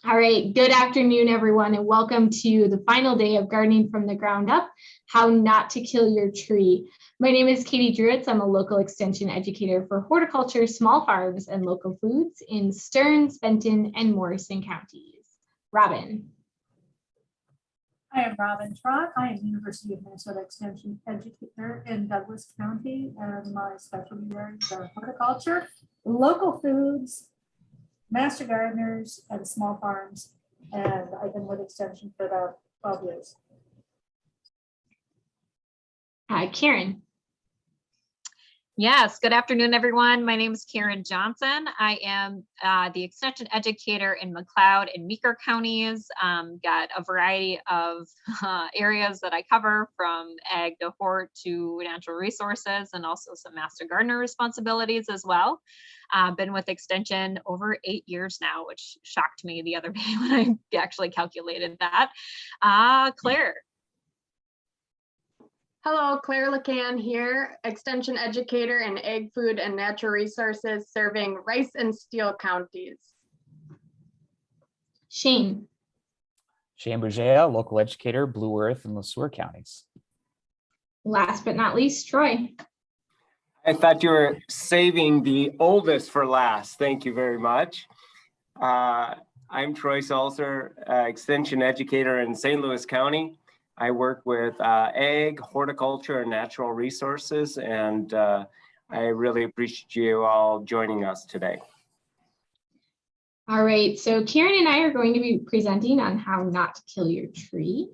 All right, good afternoon, everyone, and welcome to the final day of Gardening from the Ground Up, How Not to Kill Your Tree. My name is Katie Druitz. I'm a local extension educator for horticulture, small farms, and local foods in Stearns, Benton, and Morrison counties. Robin. I am Robin Trott. I am University of Minnesota Extension educator in Douglas County, and my specialty areas are horticulture, local foods, master gardeners, and small farms. And I've been with Extension for about 12 years. Karen. Yes, good afternoon, everyone. My name is Karen Johnson. I am the extension educator in McLeod and Meeker counties. Got a variety of areas that I cover, from ag to hort to natural resources, and also some master gardener responsibilities as well. Been with Extension over 8 years now, which shocked me the other day when I actually calculated that. Claire. Hello, Claire LeCan here, Extension Educator in Ag, Food, and Natural Resources, serving Rice and Steele counties. Shane. Shane Bourget, local educator, Blue Earth and LeSueur counties. Last but not least, Troy. I thought you were saving the oldest for last. Thank you very much. I'm Troy Salzer, extension educator in St. Louis County. I work with ag, horticulture, and natural resources, and I really appreciate you all joining us today. All right, so Karen and I are going to be presenting on how not to kill your tree.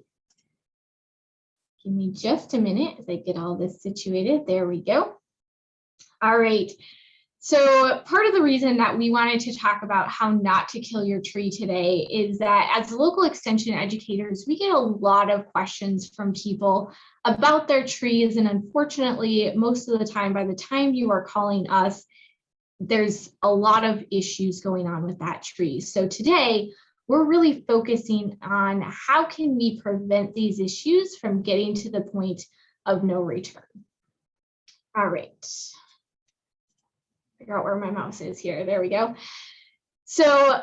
Give me just a minute as I get all this situated. There we go. All right. So part of the reason that we wanted to talk about how not to kill your tree today is that as local extension educators, we get a lot of questions from people about their trees. And unfortunately, most of the time, by the time you are calling us, there's a lot of issues going on with that tree. So today, we're really focusing on how can we prevent these issues from getting to the point of no return. All right. Figure out where my mouse is here. There we go. So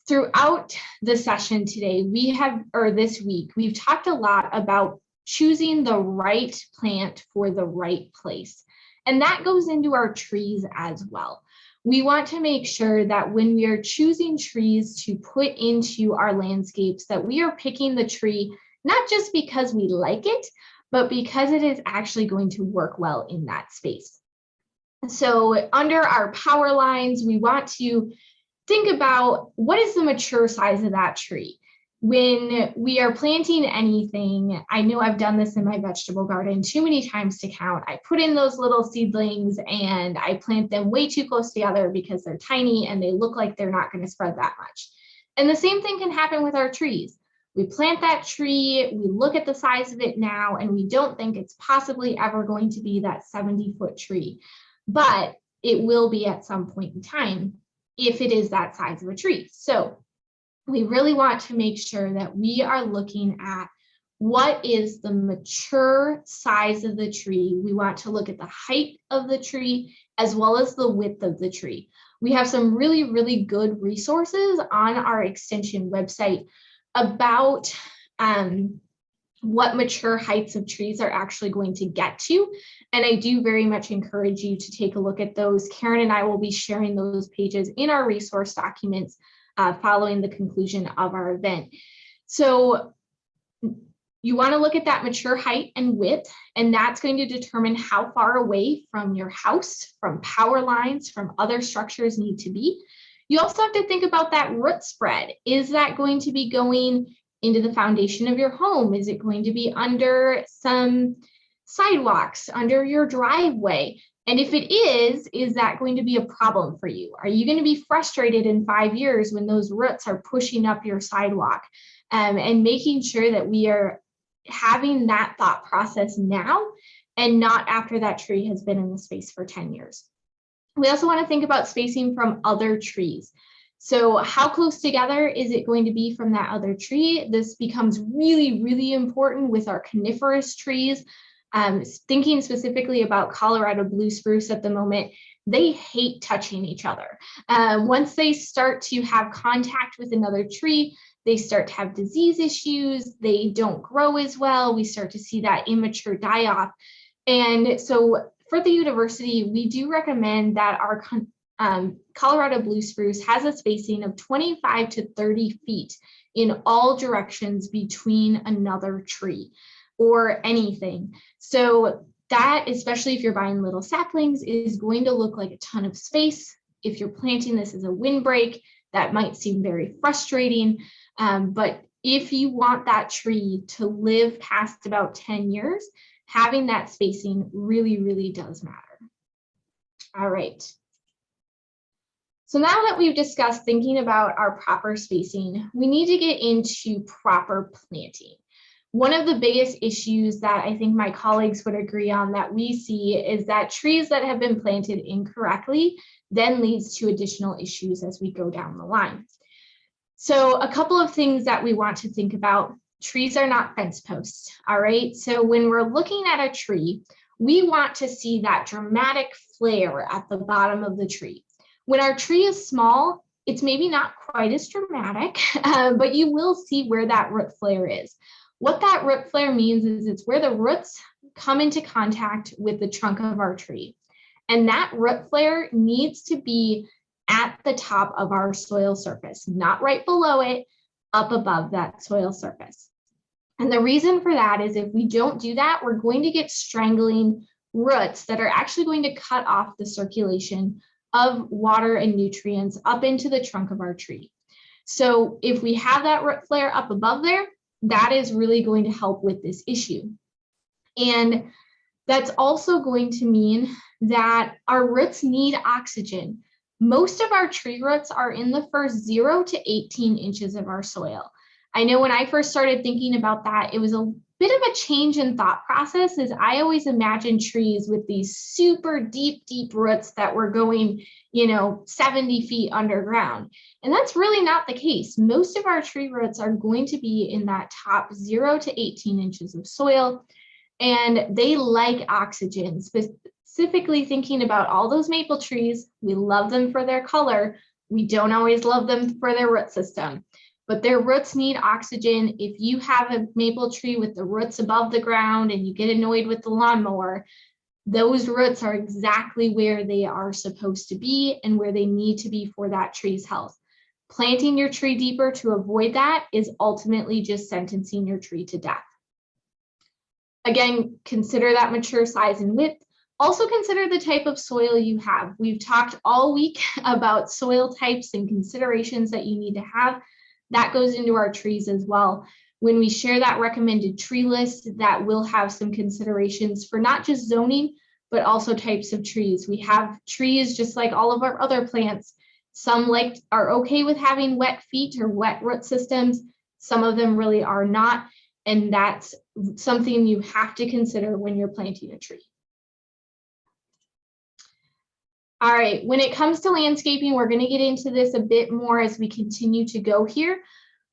throughout the session today, this week, we've talked a lot about choosing the right plant for the right place. And that goes into our trees as well. We want to make sure that when we are choosing trees to put into our landscapes, that we are picking the tree, not just because we like it, but because it is actually going to work well in that space. So under our power lines, we want to think about what is the mature size of that tree. When we are planting anything, I know I've done this in my vegetable garden too many times to count. I put in those little seedlings and I plant them way too close together because they're tiny and they look like they're not going to spread that much. And the same thing can happen with our trees. We plant that tree, we look at the size of it now, and we don't think it's possibly ever going to be that 70-foot tree. But it will be at some point in time if it is that size of a tree. So we really want to make sure that we are looking at what is the mature size of the tree. We want to look at the height of the tree as well as the width of the tree. We have some really, really good resources on our extension website about what mature heights of trees are actually going to get to. And I do very much encourage you to take a look at those. Karen and I will be sharing those pages in our resource documents following the conclusion of our event. So you want to look at that mature height and width, and that's going to determine how far away from your house, from power lines, from other structures need to be. You also have to think about that root spread. Is that going to be going into the foundation of your home? Is it going to be under some sidewalks, under your driveway? And if it is that going to be a problem for you? Are you going to be frustrated in 5 years when those roots are pushing up your sidewalk? And making sure that we are having that thought process now and not after that tree has been in the space for 10 years. We also want to think about spacing from other trees. So how close together is it going to be from that other tree? This becomes really, really important with our coniferous trees. Thinking specifically about Colorado blue spruce at the moment, they hate touching each other. Once they start to have contact with another tree, they start to have disease issues, they don't grow as well, we start to see that immature die-off. And so for the university, we do recommend that our Colorado blue spruce has a spacing of 25 to 30 feet in all directions between another tree or anything. So that, especially if you're buying little saplings, is going to look like a ton of space. If you're planting this as a windbreak, that might seem very frustrating. But if you want that tree to live past about 10 years, having that spacing really, really does matter. All right. So now that we've discussed thinking about our proper spacing, we need to get into proper planting. One of the biggest issues that I think my colleagues would agree on that we see is that trees that have been planted incorrectly then leads to additional issues as we go down the line. So a couple of things that we want to think about: trees are not fence posts, all right? So when we're looking at a tree, we want to see that dramatic flare at the bottom of the tree. When our tree is small, it's maybe not quite as dramatic, but you will see where that root flare is. What that root flare means is it's where the roots come into contact with the trunk of our tree. And that root flare needs to be at the top of our soil surface, not right below it, up above that soil surface. And the reason for that is if we don't do that, we're going to get strangling roots that are actually going to cut off the circulation of water and nutrients up into the trunk of our tree. So if we have that root flare up above there, that is really going to help with this issue. And that's also going to mean that our roots need oxygen. Most of our tree roots are in the first 0 to 18 inches of our soil. I know when I first started thinking about that, it was a bit of a change in thought process, as I always imagined trees with these super deep roots that were going, 70 feet underground. And that's really not the case. Most of our tree roots are going to be in that top 0 to 18 inches of soil, and they like oxygen. Specifically thinking about all those maple trees, we love them for their color. We don't always love them for their root system, but their roots need oxygen. If you have a maple tree with the roots above the ground and you get annoyed with the lawnmower, those roots are exactly where they are supposed to be and where they need to be for that tree's health. Planting your tree deeper to avoid that is ultimately just sentencing your tree to death. Again, consider that mature size and width. Also consider the type of soil you have. We've talked all week about soil types and considerations that you need to have. That goes into our trees as well. When we share that recommended tree list, that will have some considerations for not just zoning, but also types of trees. We have trees just like all of our other plants. Some are okay with having wet feet or wet root systems. Some of them really are not. And that's something you have to consider when you're planting a tree. All right, when it comes to landscaping, we're going to get into this a bit more as we continue to go here,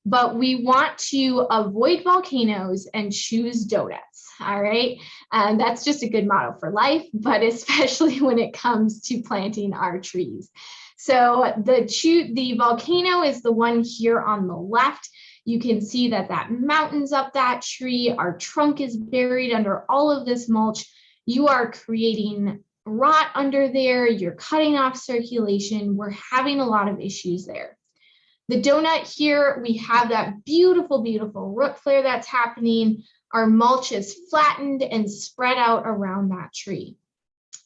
but we want to avoid volcanoes and choose donuts. All right, and that's just a good motto for life, but especially when it comes to planting our trees. So the volcano is the one here on the left. You can see that mountains up that tree. Our trunk is buried under all of this mulch. You are creating rot under there, you're cutting off circulation, we're having a lot of issues there. The donut here, we have that beautiful root flare that's happening. Our mulch is flattened and spread out around that tree.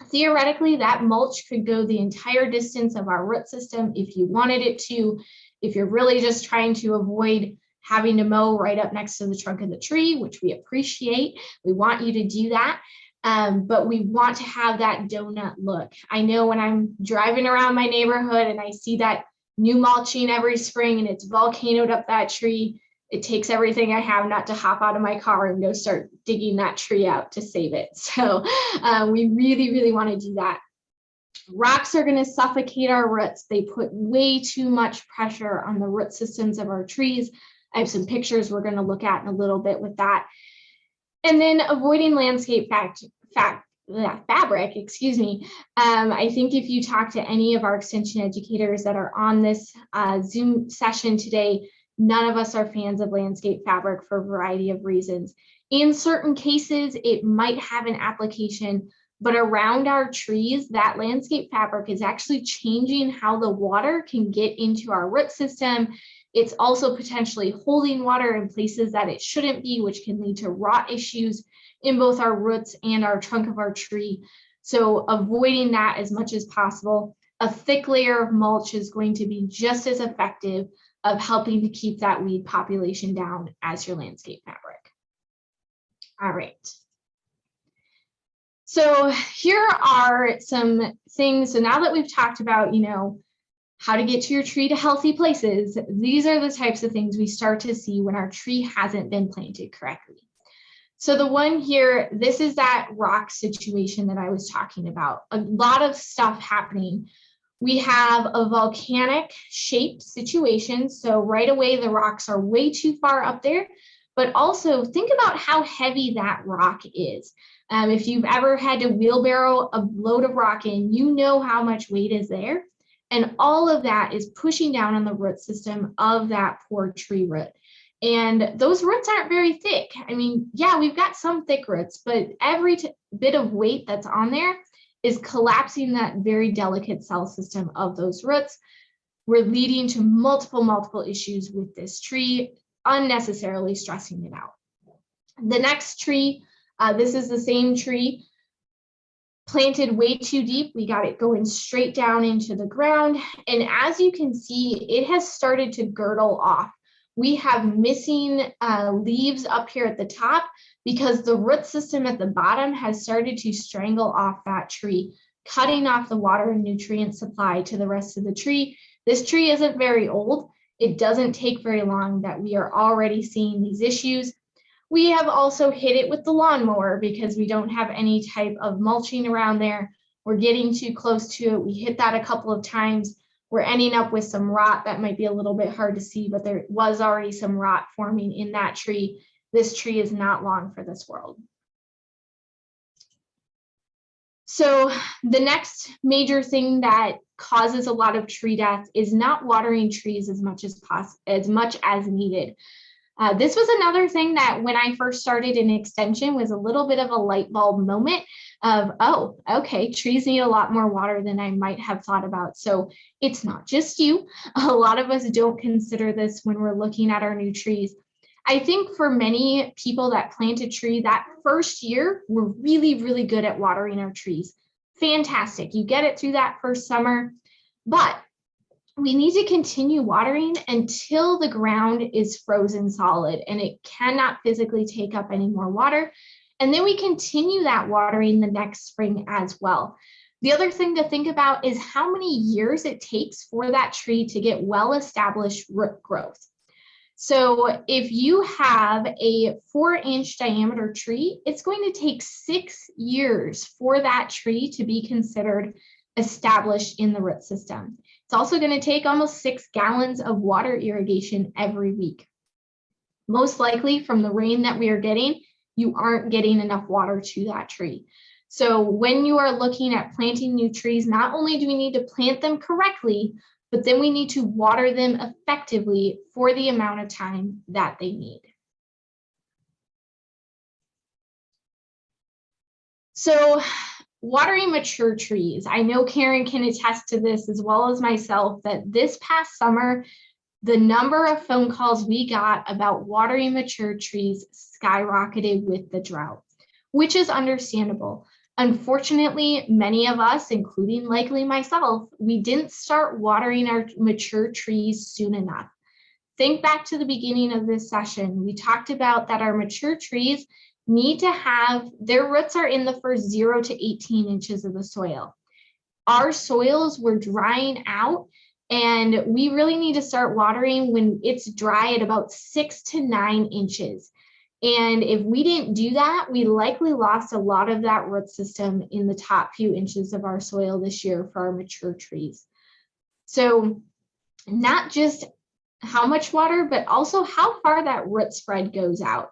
Theoretically, that mulch could go the entire distance of our root system if you wanted it to. If you're really just trying to avoid having to mow right up next to the trunk of the tree, which we appreciate, we want you to do that. But we want to have that donut look. I know when I'm driving around my neighborhood and I see that new mulching every spring and it's volcanoed up that tree, it takes everything I have not to hop out of my car and go start digging that tree out to save it. So we really want to do that. Rocks are going to suffocate our roots. They put way too much pressure on the root systems of our trees. I have some pictures we're going to look at in a little bit with that. And then avoiding landscape fabric, excuse me. I think if you talk to any of our extension educators that are on this Zoom session today, none of us are fans of landscape fabric for a variety of reasons. In certain cases, it might have an application, but around our trees, that landscape fabric is actually changing how the water can get into our root system. It's also potentially holding water in places that it shouldn't be, which can lead to rot issues in both our roots and our trunk of our tree. So avoiding that as much as possible. A thick layer of mulch is going to be just as effective of helping to keep that weed population down as your landscape fabric. All right. So here are some things. So now that we've talked about, how to get to your tree to healthy places, these are the types of things we start to see when our tree hasn't been planted correctly. So the one here, this is that rock situation that I was talking about. A lot of stuff happening. We have a volcanic shaped situation. So right away, the rocks are way too far up there, but also think about how heavy that rock is. If you've ever had to wheelbarrow a load of rock in, you know how much weight is there. And all of that is pushing down on the root system of that poor tree root. And those roots aren't very thick. I mean, yeah, we've got some thick roots, but every bit of weight that's on there is collapsing that very delicate cell system of those roots. We're leading to multiple issues with this tree, unnecessarily stressing it out. The next tree, this is the same tree, planted way too deep. We got it going straight down into the ground. And as you can see, it has started to girdle off. We have missing leaves up here at the top because the root system at the bottom has started to strangle off that tree, cutting off the water and nutrient supply to the rest of the tree. This tree isn't very old. It doesn't take very long that we are already seeing these issues. We have also hit it with the lawnmower because we don't have any type of mulching around there. We're getting too close to it. We hit that a couple of times. We're ending up with some rot that might be a little bit hard to see, but there was already some rot forming in that tree. This tree is not long for this world. So the next major thing that causes a lot of tree death is not watering trees as much as needed. This was another thing that when I first started in extension was a little bit of a light bulb moment of, oh, okay, trees need a lot more water than I might have thought about. So it's not just you. A lot of us don't consider this when we're looking at our new trees. I think for many people that plant a tree that first year, we're really good at watering our trees. Fantastic. You get it through that first summer, but we need to continue watering until the ground is frozen solid and it cannot physically take up any more water. And then we continue that watering the next spring as well. The other thing to think about is how many years it takes for that tree to get well-established root growth. So if you have a 4-inch diameter tree, it's going to take 6 years for that tree to be considered established in the root system. It's also going to take almost 6 gallons of water irrigation every week. Most likely from the rain that we are getting, you aren't getting enough water to that tree. So when you are looking at planting new trees, not only do we need to plant them correctly, but then we need to water them effectively for the amount of time that they need. So watering mature trees. I know Karen can attest to this as well as myself that this past summer, the number of phone calls we got about watering mature trees skyrocketed with the drought, which is understandable. Unfortunately, many of us, including likely myself, we didn't start watering our mature trees soon enough. Think back to the beginning of this session. We talked about that our mature trees need to have, their roots are in the first 0 to 18 inches of the soil. Our soils were drying out and we really need to start watering when it's dry at about 6 to 9 inches. And if we didn't do that, we likely lost a lot of that root system in the top few inches of our soil this year for our mature trees. So not just how much water, but also how far that root spread goes out.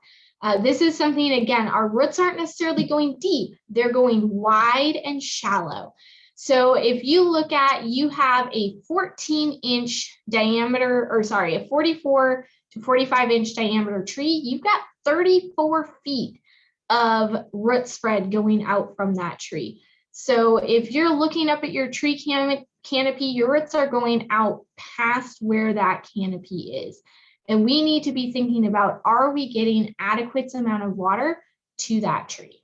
This is something, again, our roots aren't necessarily going deep, they're going wide and shallow. So if you look at, you have a 14-inch diameter, or sorry, a 44 to 45-inch diameter tree, you've got 34 feet of root spread going out from that tree. So if you're looking up at your tree canopy, your roots are going out past where that canopy is. And we need to be thinking about, are we getting adequate amount of water to that tree?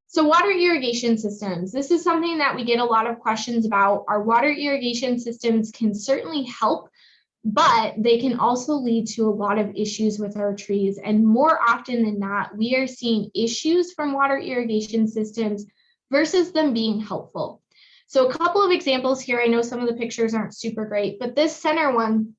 So water irrigation systems, this is something that we get a lot of questions about. Our water irrigation systems can certainly help, but they can also lead to a lot of issues with our trees. And more often than not, we are seeing issues from water irrigation systems versus them being helpful. So a couple of examples here. I know some of the pictures aren't super great, but this center one,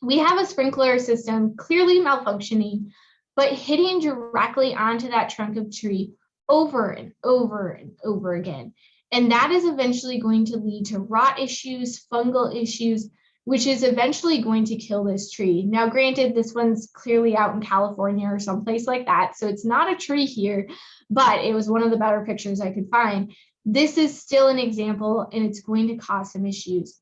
we have a sprinkler system clearly malfunctioning, but hitting directly onto that trunk of tree over and over and over again. And that is eventually going to lead to rot issues, fungal issues, which is eventually going to kill this tree. Now, granted, this one's clearly out in California or someplace like that, so it's not a tree here, but it was one of the better pictures I could find. This is still an example, and it's going to cause some issues.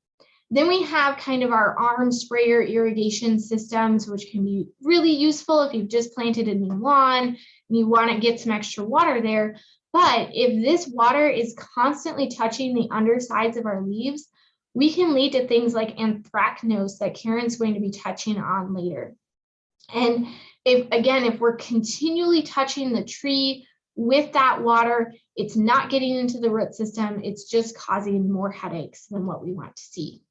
Then we have kind of our arm sprayer irrigation systems, which can be really useful if you've just planted a new lawn and you want to get some extra water there. But if this water is constantly touching the undersides of our leaves, we can lead to things like anthracnose that Karen's going to be touching on later. And if we're continually touching the tree with that water, it's not getting into the root system, it's just causing more headaches than what we want to see.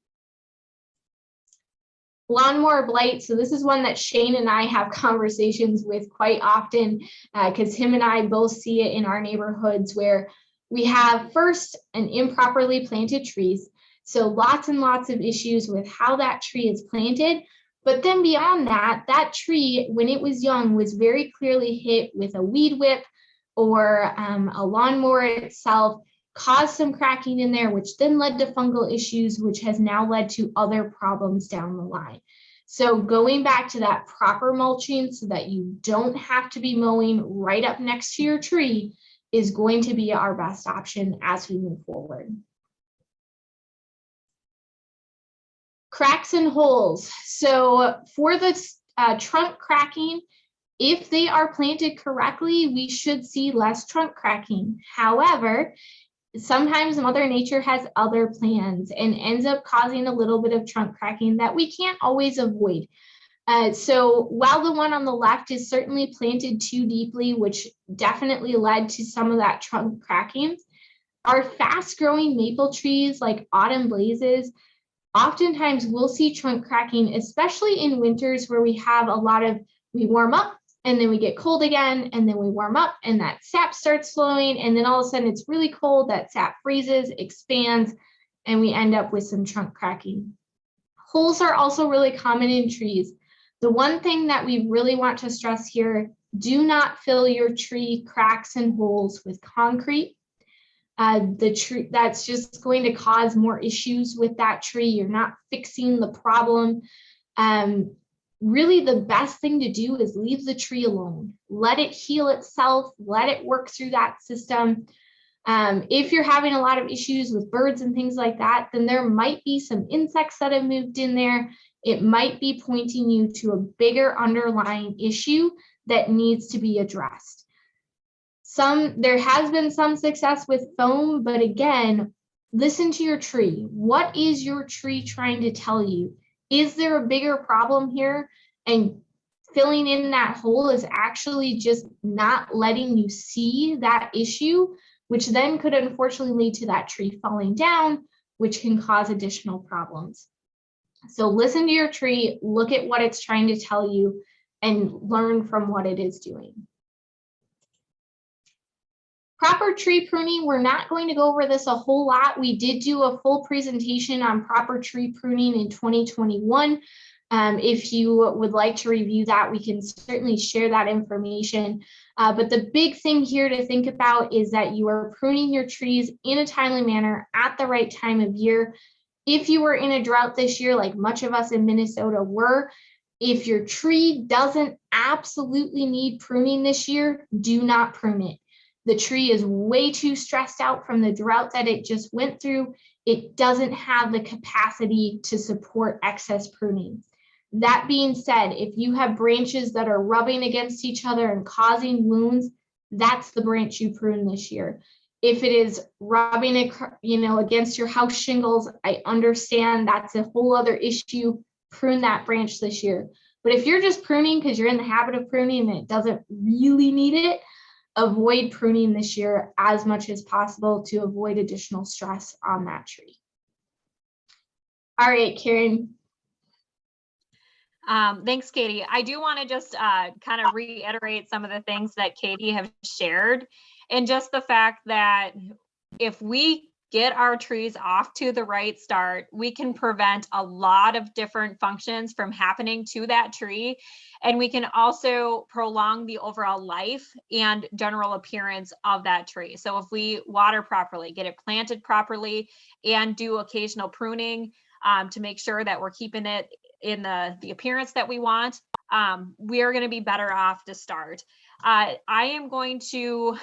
Lawnmower blight. So this is one that Shane and I have conversations with quite often, because him and I both see it in our neighborhoods, where we have first an improperly planted trees. So lots and lots of issues with how that tree is planted. But then beyond that, that tree, when it was young, was very clearly hit with a weed whip or a lawnmower itself, caused some cracking in there, which then led to fungal issues, which has now led to other problems down the line. So going back to that proper mulching so that you don't have to be mowing right up next to your tree is going to be our best option as we move forward. Cracks and holes. So for the trunk cracking, if they are planted correctly, we should see less trunk cracking. However, sometimes Mother Nature has other plans and ends up causing a little bit of trunk cracking that we can't always avoid. So while the one on the left is certainly planted too deeply, which definitely led to some of that trunk cracking, our fast growing maple trees like autumn blazes, oftentimes we'll see trunk cracking, especially in winters where we have a lot of, we warm up and then we get cold again, and then we warm up and that sap starts flowing, and then all of a sudden it's really cold, that sap freezes, expands, and we end up with some trunk cracking. Holes are also really common in trees. The one thing that we really want to stress here, do not fill your tree cracks and holes with concrete. The tree, that's just going to cause more issues with that tree. You're not fixing the problem. Really, the best thing to do is leave the tree alone. Let it heal itself. Let it work through that system. If you're having a lot of issues with birds and things like that, then there might be some insects that have moved in there. It might be pointing you to a bigger underlying issue that needs to be addressed. There has been some success with foam, but again, listen to your tree. What is your tree trying to tell you? Is there a bigger problem here? And filling in that hole is actually just not letting you see that issue, which then could unfortunately lead to that tree falling down, which can cause additional problems. So listen to your tree, look at what it's trying to tell you, and learn from what it is doing. Proper tree pruning, we're not going to go over this a whole lot. We did do a full presentation on proper tree pruning in 2021. If you would like to review that, we can certainly share that information. But the big thing here to think about is that you are pruning your trees in a timely manner at the right time of year. If you were in a drought this year, like much of us in Minnesota were, If your tree doesn't absolutely need pruning this year, do not prune it. The tree is way too stressed out from the drought that it just went through. It doesn't have the capacity to support excess pruning. That being said, if you have branches that are rubbing against each other and causing wounds, that's the branch you prune this year. If it is rubbing, against your house shingles, I understand that's a whole other issue. Prune that branch this year. But if you're just pruning because you're in the habit of pruning and it doesn't really need it, avoid pruning this year as much as possible to avoid additional stress on that tree. All right, Karen. Thanks, Katie. I do want to just kind of reiterate some of the things that Katie have shared, and just the fact that if we get our trees off to the right start, we can prevent a lot of different functions from happening to that tree. And we can also prolong the overall life and general appearance of that tree. So if we water properly, get it planted properly, and do occasional pruning to make sure that we're keeping it in the appearance that we want, we are going to be better off to start. I am going to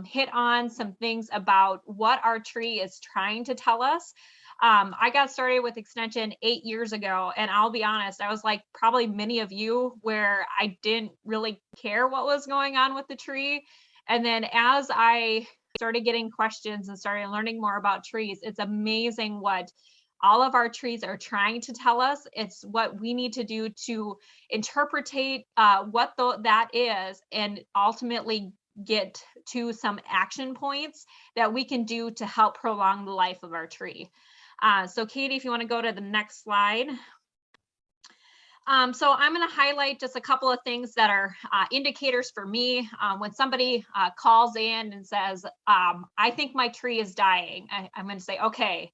hit on some things about what our tree is trying to tell us. I got started with Extension 8 years ago, and I'll be honest, I was like probably many of you, where I didn't really care what was going on with the tree. And then as I started getting questions and started learning more about trees, it's amazing what all of our trees are trying to tell us. It's what we need to do to interpretate what that is, and ultimately get to some action points that we can do to help prolong the life of our tree. So Katie, if you want to go to the next slide. So I'm going to highlight just a couple of things that are indicators for me. When somebody calls in and says, I think my tree is dying, I'm going to say, okay,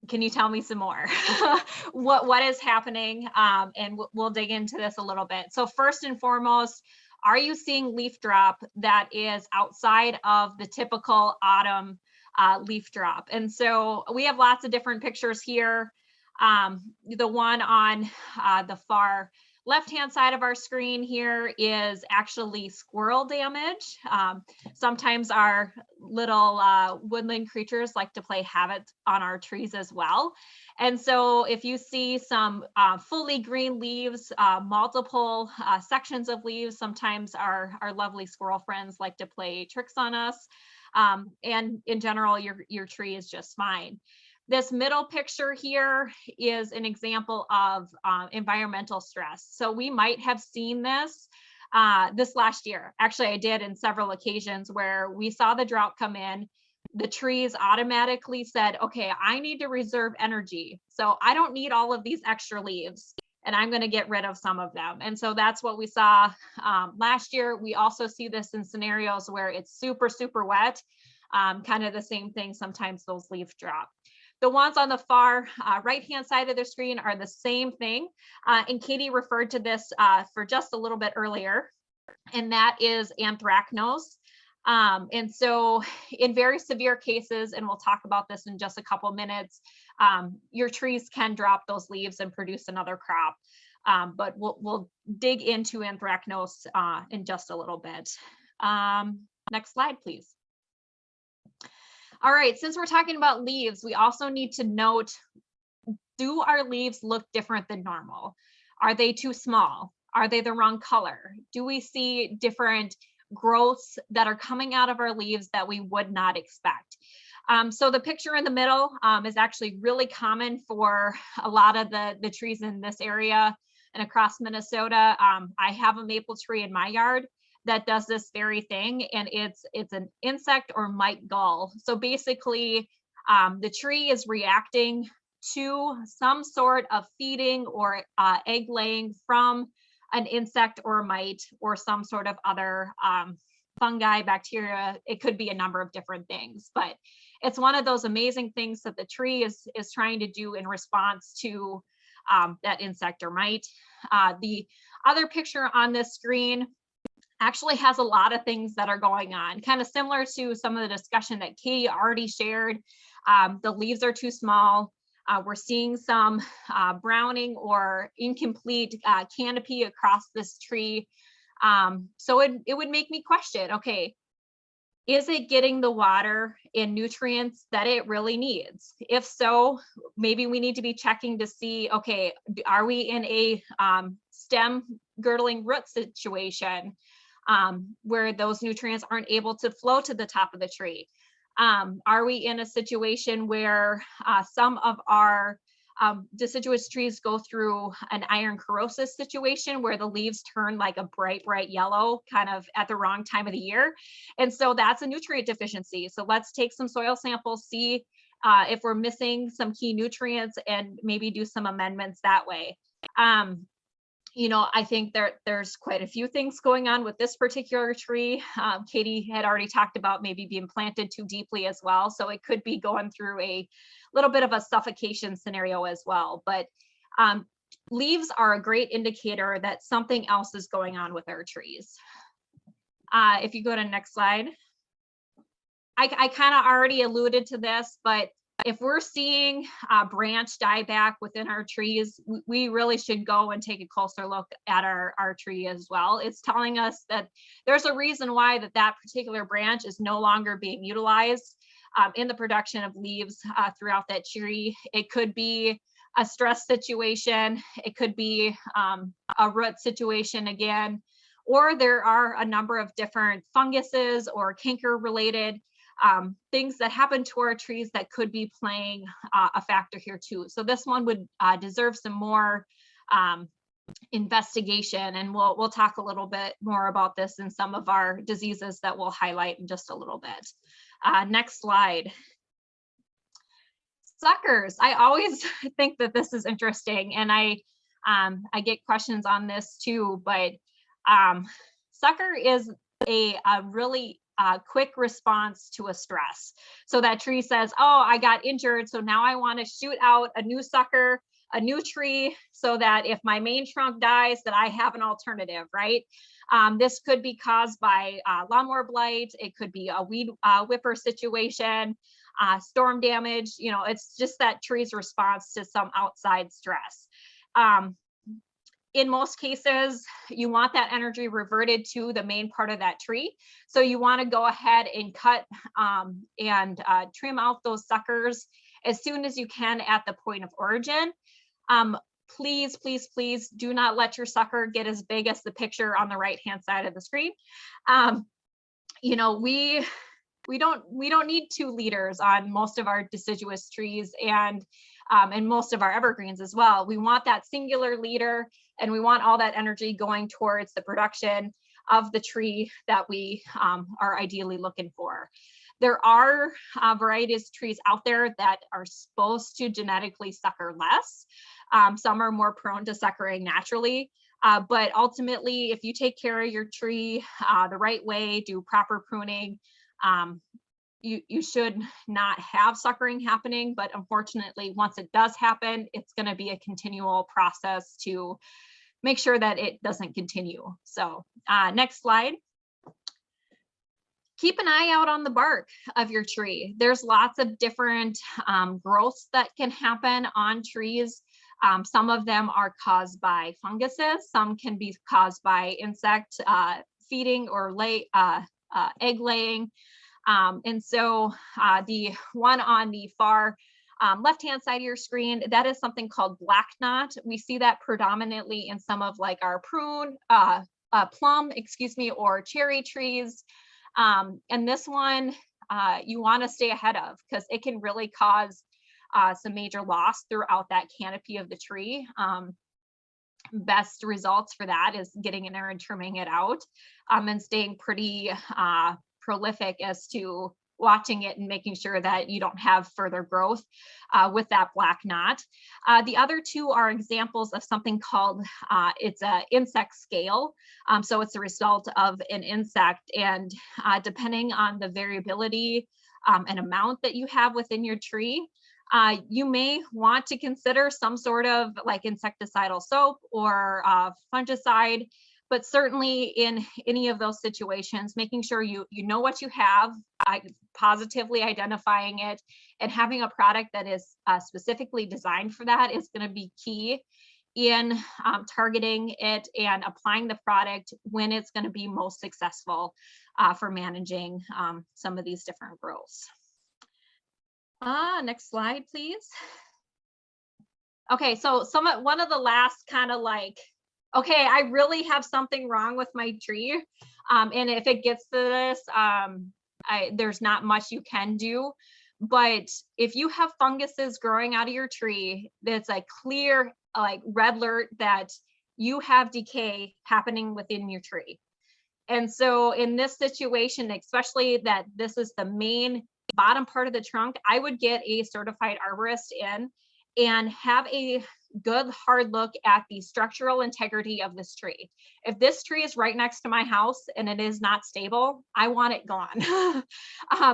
can you tell me some more? what is happening? And we'll dig into this a little bit. So first and foremost, are you seeing leaf drop that is outside of the typical autumn leaf drop? And so we have lots of different pictures here. The one on the far left-hand side of our screen here is actually squirrel damage. Sometimes our little woodland creatures like to play havoc on our trees as well. And so if you see some fully green leaves, multiple sections of leaves, sometimes our lovely squirrel friends like to play tricks on us. And in general, your tree is just fine. This middle picture here is an example of environmental stress. So we might have seen this last year. Actually, I did in several occasions where we saw the drought come in. The trees automatically said, okay, I need to reserve energy. So I don't need all of these extra leaves, and I'm going to get rid of some of them. And so that's what we saw last year. We also see this in scenarios where it's super, super wet, kind of the same thing. Sometimes those leaves drop. The ones on the far right-hand side of the screen are the same thing. And Katie referred to this for just a little bit earlier, and that is anthracnose. And so in very severe cases, and we'll talk about this in just a couple minutes, your trees can drop those leaves and produce another crop. But we'll dig into anthracnose in just a little bit. Next slide, please. All right, since we're talking about leaves, we also need to note, do our leaves look different than normal? Are they too small? Are they the wrong color? Do we see different growths that are coming out of our leaves that we would not expect? So the picture in the middle is actually really common for a lot of the trees in this area and across Minnesota. I have a maple tree in my yard that does this very thing, and it's an insect or mite gall. So basically, the tree is reacting to some sort of feeding or egg laying from an insect or a mite or some sort of other fungi, bacteria. It could be a number of different things, but it's one of those amazing things that the tree is trying to do in response to that insect or mite. The other picture on this screen actually has a lot of things that are going on, kind of similar to some of the discussion that Katie already shared. The leaves are too small. We're seeing some browning or incomplete canopy across this tree. So it would make me question, okay, is it getting the water and nutrients that it really needs? If so, maybe we need to be checking to see, okay, are we in a stem girdling root situation where those nutrients aren't able to flow to the top of the tree? Are we in a situation where some of our deciduous trees go through an iron corrosive situation where the leaves turn like a bright yellow kind of at the wrong time of the year? And so that's a nutrient deficiency. So let's take some soil samples, see if we're missing some key nutrients, and maybe do some amendments that way. You know, I think there's quite a few things going on with this particular tree. Katie had already talked about maybe being planted too deeply as well. So it could be going through a little bit of a suffocation scenario as well. But leaves are a great indicator that something else is going on with our trees. If you go to next slide. I kind of already alluded to this, but if we're seeing branch dieback within our trees, we really should go and take a closer look at our tree as well. It's telling us that there's a reason why that particular branch is no longer being utilized in the production of leaves throughout that tree. It could be a stress situation. It could be a root situation again, or there are a number of different funguses or canker related things that happen to our trees that could be playing a factor here too. So this one would deserve some more investigation, and we'll talk a little bit more about this in some of our diseases that we'll highlight in just a little bit. Next slide. Suckers. I always think that this is interesting, and I get questions on this too, but sucker is a really quick response to a stress. So that tree says, oh, I got injured, so now I want to shoot out a new sucker, a new tree, so that if my main trunk dies, that I have an alternative, right? This could be caused by lawnmower blight. It could be a weed whipper situation, storm damage. You know, it's just that tree's response to some outside stress. In most cases, you want that energy reverted to the main part of that tree. So you want to go ahead and cut and trim out those suckers as soon as you can at the point of origin. Please, please, please do not let your sucker get as big as the picture on the right-hand side of the screen. You know, we don't need 2 liters on most of our deciduous trees and most of our evergreens as well. We want that singular liter, and we want all that energy going towards the production of the tree that we are ideally looking for. There are varieties of trees out there that are supposed to genetically sucker less. Some are more prone to suckering naturally, but ultimately, if you take care of your tree the right way, do proper pruning, you should not have suckering happening. But unfortunately, once it does happen, it's going to be a continual process to make sure that it doesn't continue. So next slide. Keep an eye out on the bark of your tree. There's lots of different growths that can happen on trees. Some of them are caused by funguses. Some can be caused by insect feeding or egg laying. And so the one on the far left-hand side of your screen, that is something called black knot. We see that predominantly in some of like our plum, or cherry trees. And this one you want to stay ahead of, because it can really cause some major loss throughout that canopy of the tree. Best results for that is getting in there and trimming it out and staying pretty prolific as to watching it and making sure that you don't have further growth with that black knot. The other 2 are examples of something called, it's an insect scale. So it's a result of an insect, and depending on the variability and amount that you have within your tree, you may want to consider some sort of like insecticidal soap or fungicide But certainly in any of those situations, making sure you know what you have, positively identifying it, and having a product that is specifically designed for that is going to be key in targeting it and applying the product when it's going to be most successful for managing some of these different growths. Next slide, please. Okay, so one of the last kind of like, okay, I really have something wrong with my tree. And if it gets to this, there's not much you can do. But if you have funguses growing out of your tree, that's a clear like red alert that you have decay happening within your tree. And so in this situation, especially that this is the main bottom part of the trunk, I would get a certified arborist in and have a good hard look at the structural integrity of this tree. If this tree is right next to my house and it is not stable, I want it gone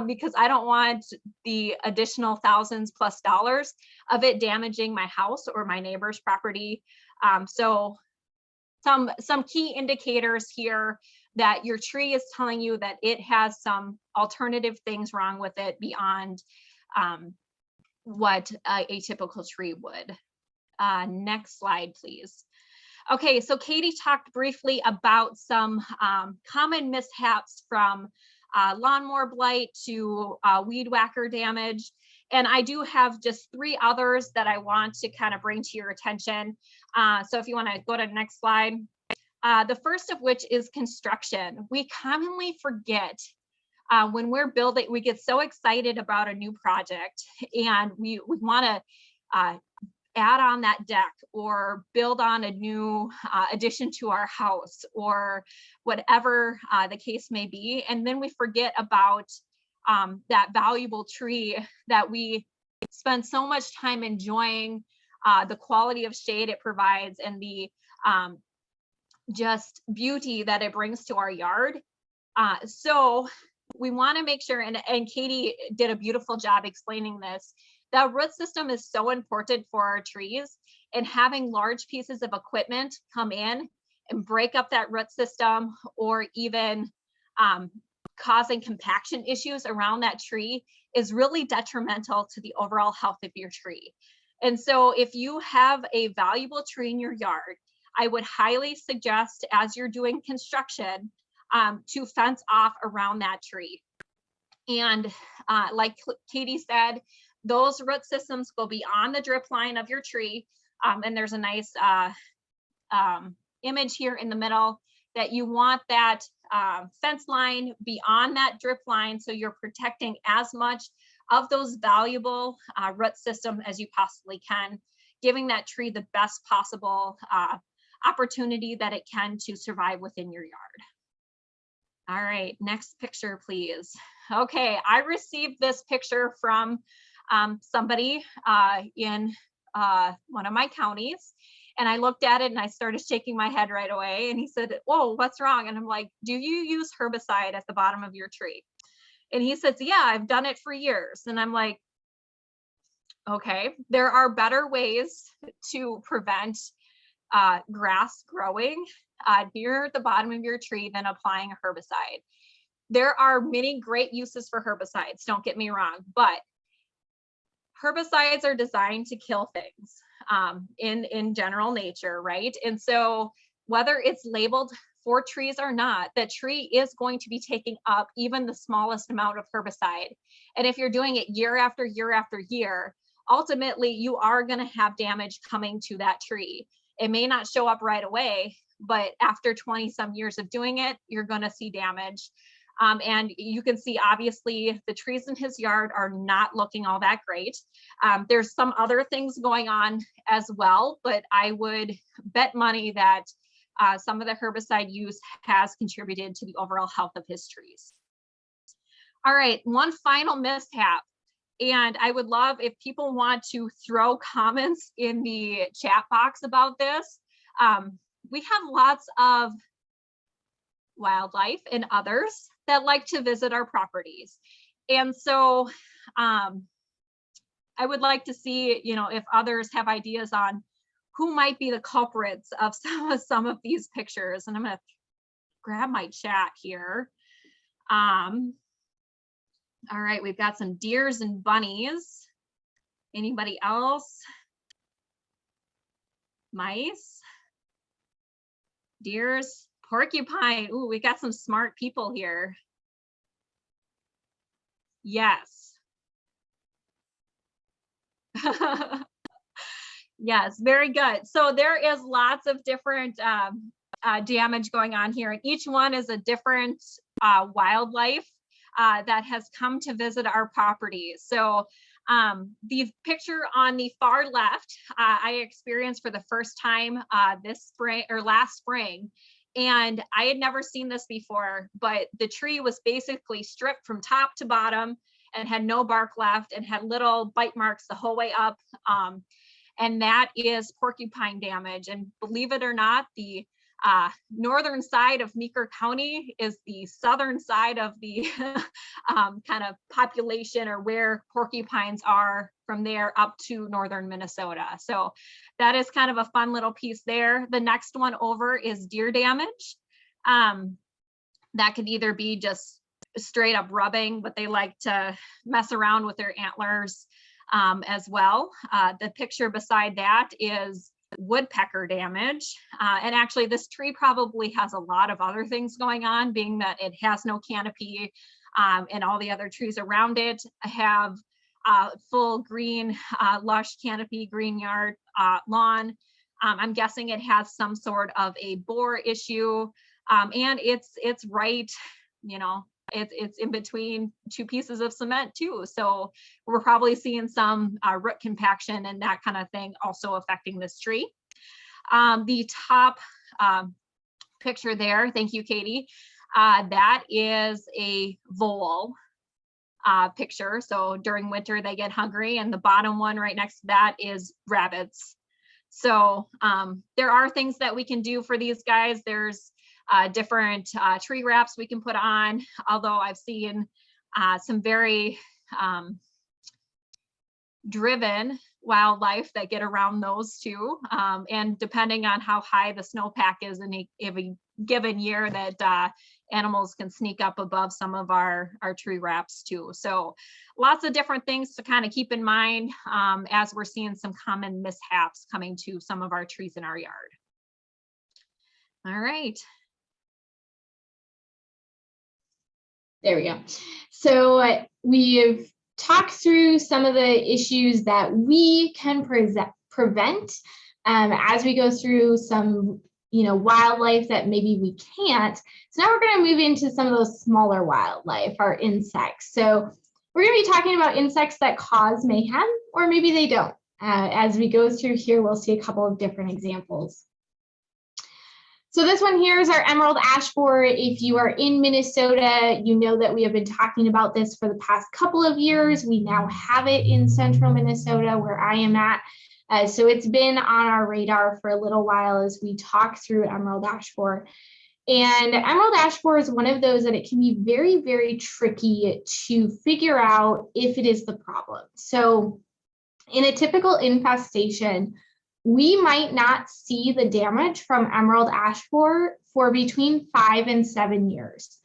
because I don't want the additional thousands plus dollars of it damaging my house or my neighbor's property. So some key indicators here that your tree is telling you that it has some alternative things wrong with it beyond what a typical tree would. Next slide, please. Okay, so Katie talked briefly about some common mishaps from lawnmower blight to weed whacker damage. And I do have just 3 others that I want to kind of bring to your attention. So if you want to go to the next slide. The first of which is construction. We commonly forget when we're building, we get so excited about a new project and we want to add on that deck or build on a new addition to our house or whatever the case may be. And then we forget about that valuable tree that we spend so much time enjoying, the quality of shade it provides and the just beauty that it brings to our yard. So we want to make sure, and Katie did a beautiful job explaining this, the root system is so important for our trees, and having large pieces of equipment come in and break up that root system or even causing compaction issues around that tree is really detrimental to the overall health of your tree. And so if you have a valuable tree in your yard, I would highly suggest as you're doing construction to fence off around that tree. And like Katie said, those root systems go beyond the drip line of your tree. And there's a nice image here in the middle that you want that fence line beyond that drip line. So you're protecting as much of those valuable root system as you possibly can, giving that tree the best possible opportunity that it can to survive within your yard. All right, next picture, please. Okay, I received this picture from somebody in one of my counties, and I looked at it and I started shaking my head right away. And he said, "Whoa, what's wrong?" And I'm like, "Do you use herbicide at the bottom of your tree?" And he says, "Yeah, I've done it for years." And I'm like, okay, there are better ways to prevent grass growing near the bottom of your tree than applying a herbicide. There are many great uses for herbicides, don't get me wrong, but herbicides are designed to kill things in general nature, right? And so whether it's labeled for trees or not, the tree is going to be taking up even the smallest amount of herbicide. And if you're doing it year after year after year, ultimately you are going to have damage coming to that tree. It may not show up right away, but after 20 some years of doing it, you're going to see damage. And you can see, obviously, the trees in his yard are not looking all that great. There's some other things going on as well, but I would bet money that some of the herbicide use has contributed to the overall health of his trees. All right, one final mishap. And I would love if people want to throw comments in the chat box about this. We have lots of wildlife and others that like to visit our properties. And so I would like to see, if others have ideas on who might be the culprits of some of these pictures. And I'm going to grab my chat here. All right, we've got some deers and bunnies. Anybody else? Mice, deers, porcupine. Ooh, we got some smart people here. Yes. Yes, very good. So there is lots of different damage going on here, and each one is a different wildlife that has come to visit our property. So the picture on the far left, I experienced for the first time this spring or last spring. And I had never seen this before, but the tree was basically stripped from top to bottom and had no bark left and had little bite marks the whole way up. And that is porcupine damage. And believe it or not, the northern side of Meeker County is the southern side of the kind of population, or where porcupines are from there up to northern Minnesota. So that is kind of a fun little piece there. The next one over is deer damage. That could either be just straight up rubbing, but they like to mess around with their antlers as well. The picture beside that is woodpecker damage. And actually this tree probably has a lot of other things going on, being that it has no canopy, and all the other trees around it have full green, lush canopy, green yard, lawn. I'm guessing it has some sort of a borer issue, and it's right, you know, it's in between two pieces of cement too. So we're probably seeing some root compaction and that kind of thing also affecting this tree. The top picture there, thank you, Katie. That is a vole picture. So during winter, they get hungry, and the bottom one right next to that is rabbits. So there are things that we can do for these guys. There's different tree wraps we can put on, although I've seen some very driven wildlife that get around those too. And depending on how high the snowpack is in a given year, that animals can sneak up above some of our tree wraps too. So lots of different things to kind of keep in mind as we're seeing some common mishaps coming to some of our trees in our yard. All right. There we go. So we've talked through some of the issues that we can prevent as we go through some, wildlife that maybe we can't. So now we're going to move into some of those smaller wildlife, our insects. So we're going to be talking about insects that cause mayhem, or maybe they don't. As we go through here, we'll see a couple of different examples. So this one here is our emerald ash borer. If you are in Minnesota, you know that we have been talking about this for the past couple of years. We now have it in central Minnesota where I am at. So it's been on our radar for a little while as we talk through emerald ash borer. And emerald ash borer is one of those that it can be very, very tricky to figure out if it is the problem. So in a typical infestation, we might not see the damage from emerald ash borer for between 5 and 7 years.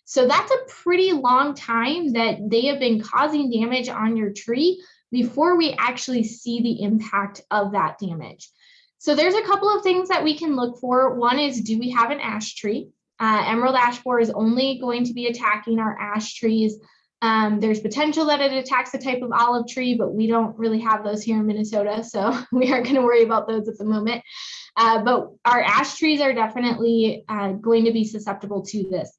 So that's a pretty long time that they have been causing damage on your tree before we actually see the impact of that damage. So there's a couple of things that we can look for. One is, do we have an ash tree? Emerald ash borer is only going to be attacking our ash trees. There's potential that it attacks a type of olive tree, but we don't really have those here in Minnesota, so we aren't going to worry about those at the moment. But our ash trees are definitely going to be susceptible to this.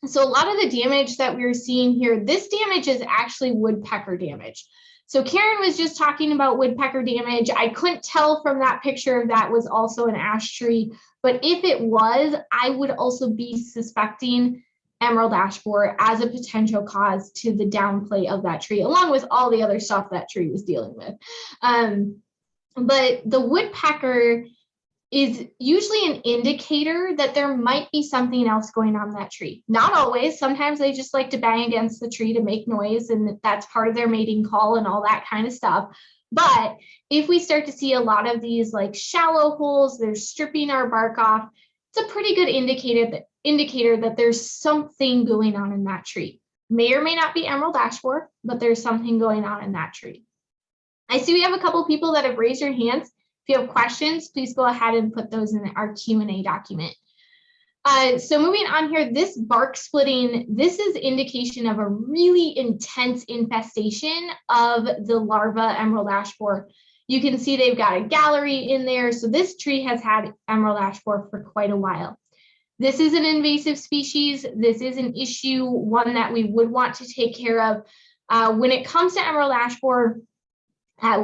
So a lot of the damage that we're seeing here, this damage is actually woodpecker damage. So Karen was just talking about woodpecker damage. I couldn't tell from that picture if that was also an ash tree, but if it was, I would also be suspecting emerald ash borer as a potential cause to the downplay of that tree, along with all the other stuff that tree was dealing with. But the woodpecker is usually an indicator that there might be something else going on in that tree. Not always. Sometimes they just like to bang against the tree to make noise, and that's part of their mating call and all that kind of stuff. But if we start to see a lot of these like shallow holes, they're stripping our bark off, it's a pretty good indicator that there's something going on in that tree. May or may not be emerald ash borer, but there's something going on in that tree. I see we have a couple people that have raised your hands. If you have questions, please go ahead and put those in our Q&A document. So moving on here, this bark splitting, this is indication of a really intense infestation of the larva emerald ash borer. You can see they've got a gallery in there. So this tree has had emerald ash borer for quite a while. This is an invasive species. This is an issue, one that we would want to take care of. When it comes to emerald ash borer,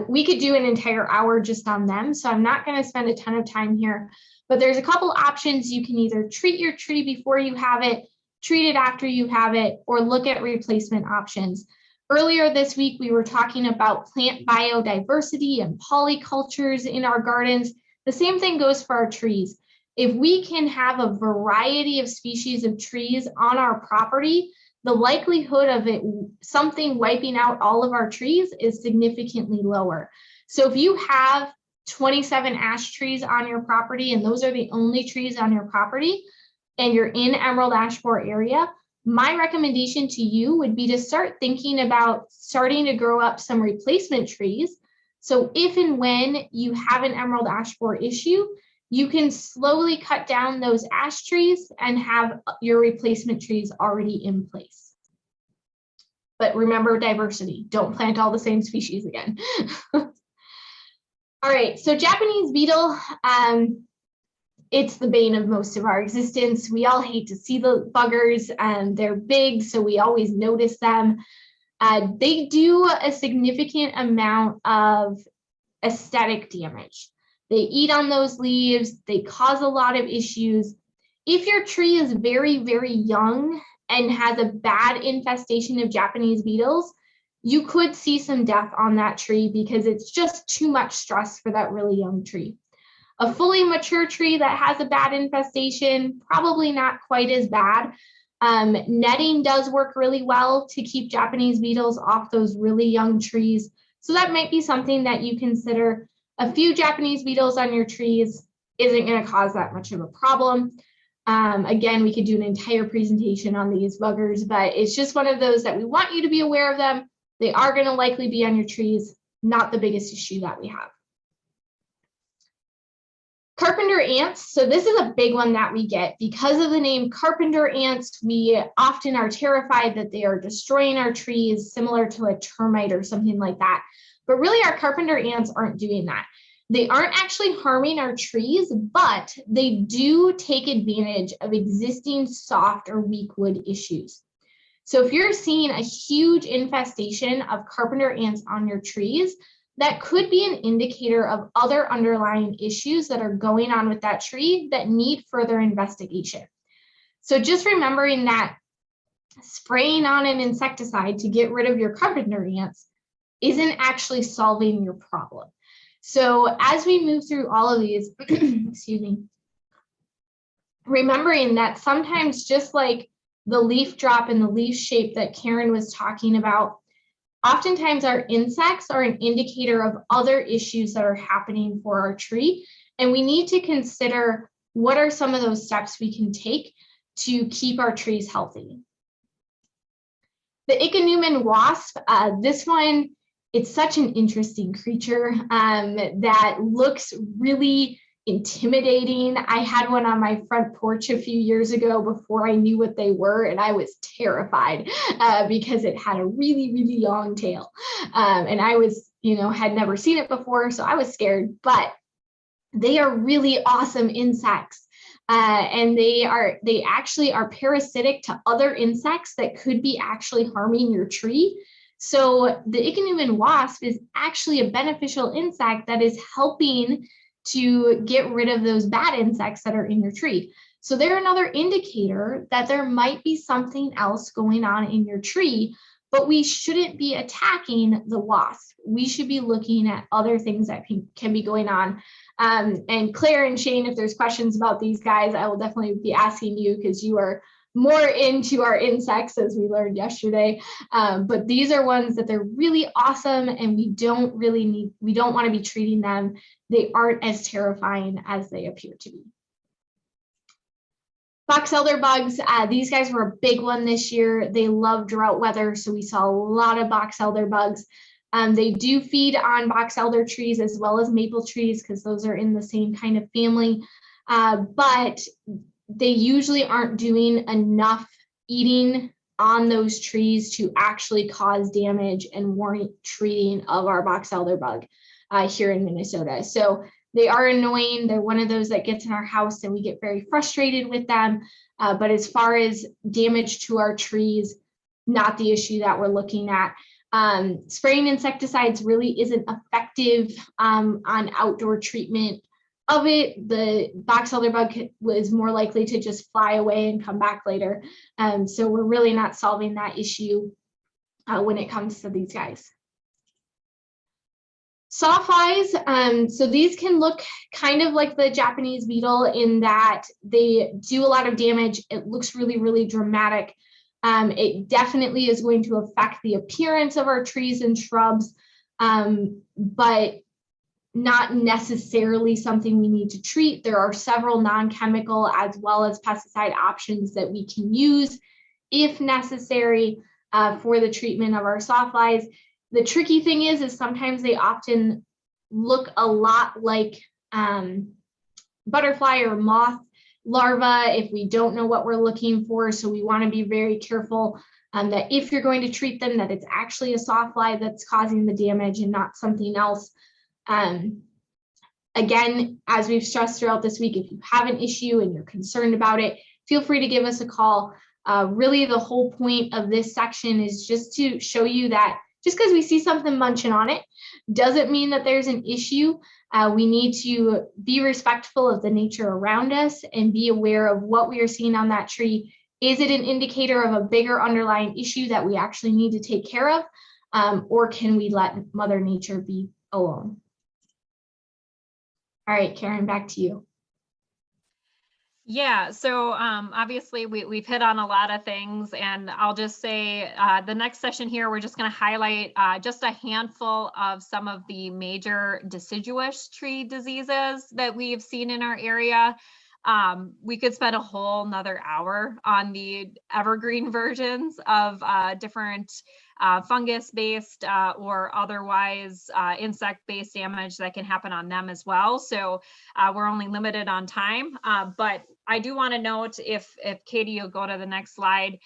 we could do an entire hour just on them. So I'm not going to spend a ton of time here. But there's a couple options. You can either treat your tree before you have it, treat it after you have it, or look at replacement options. Earlier this week, we were talking about plant biodiversity and polycultures in our gardens. The same thing goes for our trees. If we can have a variety of species of trees on our property, the likelihood of something wiping out all of our trees is significantly lower. So if you have 27 ash trees on your property, and those are the only trees on your property, and you're in emerald ash borer area, my recommendation to you would be to start thinking about starting to grow up some replacement trees. So if and when you have an emerald ash borer issue, you can slowly cut down those ash trees and have your replacement trees already in place. But remember diversity, don't plant all the same species again. All right, so Japanese beetle, it's the bane of most of our existence. We all hate to see the buggers, and they're big, so we always notice them. They do a significant amount of aesthetic damage. They eat on those leaves, they cause a lot of issues. If your tree is very, very young and has a bad infestation of Japanese beetles, you could see some death on that tree because it's just too much stress for that really young tree. A fully mature tree that has a bad infestation, probably not quite as bad. Netting does work really well to keep Japanese beetles off those really young trees. So that might be something that you consider. A few Japanese beetles on your trees isn't going to cause that much of a problem. Again, we could do an entire presentation on these buggers, but it's just one of those that we want you to be aware of them. They are going to likely be on your trees, not the biggest issue that we have. Carpenter ants. So this is a big one that we get. Because of the name carpenter ants, we often are terrified that they are destroying our trees, similar to a termite or something like that. But really, our carpenter ants aren't doing that. They aren't actually harming our trees, but they do take advantage of existing soft or weak wood issues. So if you're seeing a huge infestation of carpenter ants on your trees, that could be an indicator of other underlying issues that are going on with that tree that need further investigation. So just remembering that spraying on an insecticide to get rid of your carpenter ants isn't actually solving your problem. So as we move through all of these, excuse me, remembering that sometimes just like the leaf drop and the leaf shape that Karen was talking about, oftentimes our insects are an indicator of other issues that are happening for our tree. And we need to consider what are some of those steps we can take to keep our trees healthy. The Ichneumon wasp, this one, it's such an interesting creature that looks really intimidating. I had one on my front porch a few years ago before I knew what they were, and I was terrified because it had a really, really long tail. And I was, had never seen it before, so I was scared, but they are really awesome insects. And they actually are parasitic to other insects that could be actually harming your tree. So the Ichneumon wasp is actually a beneficial insect that is helping to get rid of those bad insects that are in your tree. So they're another indicator that there might be something else going on in your tree, but we shouldn't be attacking the wasp. We should be looking at other things that can be going on. And Claire and Shane, if there's questions about these guys, I will definitely be asking you because you are more into our insects, as we learned yesterday. But these are ones that they're really awesome, and we don't want to be treating them. They aren't as terrifying as they appear to be. Box elder bugs, these guys were a big one this year. They love drought weather, so we saw a lot of box elder bugs. They do feed on box elder trees as well as maple trees because those are in the same kind of family, but they usually aren't doing enough eating on those trees to actually cause damage and warrant treating of our box elder bug here in Minnesota. So they are annoying. They're one of those that gets in our house and we get very frustrated with them. But as far as damage to our trees, not the issue that we're looking at. Spraying insecticides really isn't effective on outdoor treatment of it. The box elder bug was more likely to just fly away and come back later. So we're really not solving that issue when it comes to these guys. Sawflies, so these can look kind of like the Japanese beetle in that they do a lot of damage. It looks really, really dramatic. It definitely is going to affect the appearance of our trees and shrubs, but not necessarily something we need to treat. There are several non-chemical as well as pesticide options that we can use if necessary for the treatment of our sawflies. The tricky thing is sometimes they often look a lot like butterfly or moth larva if we don't know what we're looking for. So we want to be very careful that if you're going to treat them, that it's actually a sawfly that's causing the damage and not something else. Again, as we've stressed throughout this week, if you have an issue and you're concerned about it, feel free to give us a call. Really, the whole point of this section is just to show you that just because we see something munching on it doesn't mean that there's an issue. We need to be respectful of the nature around us and be aware of what we are seeing on that tree. Is it an indicator of a bigger underlying issue that we actually need to take care of? Or can we let Mother Nature be alone? All right, Karen, back to you. Yeah, so obviously we've hit on a lot of things, and I'll just say the next session here, we're just going to highlight just a handful of some of the major deciduous tree diseases that we've seen in our area. We could spend a whole nother hour on the evergreen versions of different fungus-based or otherwise insect-based damage that can happen on them as well. So we're only limited on time, but I do want to note, if Katie, you'll go to the next slide,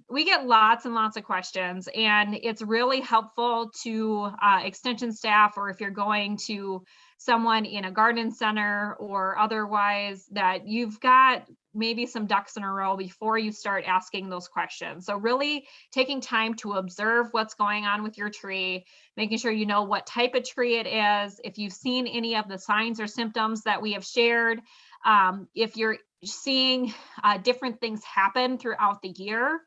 we get lots and lots of questions, and it's really helpful to extension staff, or if you're going to someone in a garden center or otherwise, that you've got maybe some ducks in a row before you start asking those questions. So really taking time to observe what's going on with your tree, making sure you know what type of tree it is, if you've seen any of the signs or symptoms that we have shared, if you're seeing different things happen throughout the year.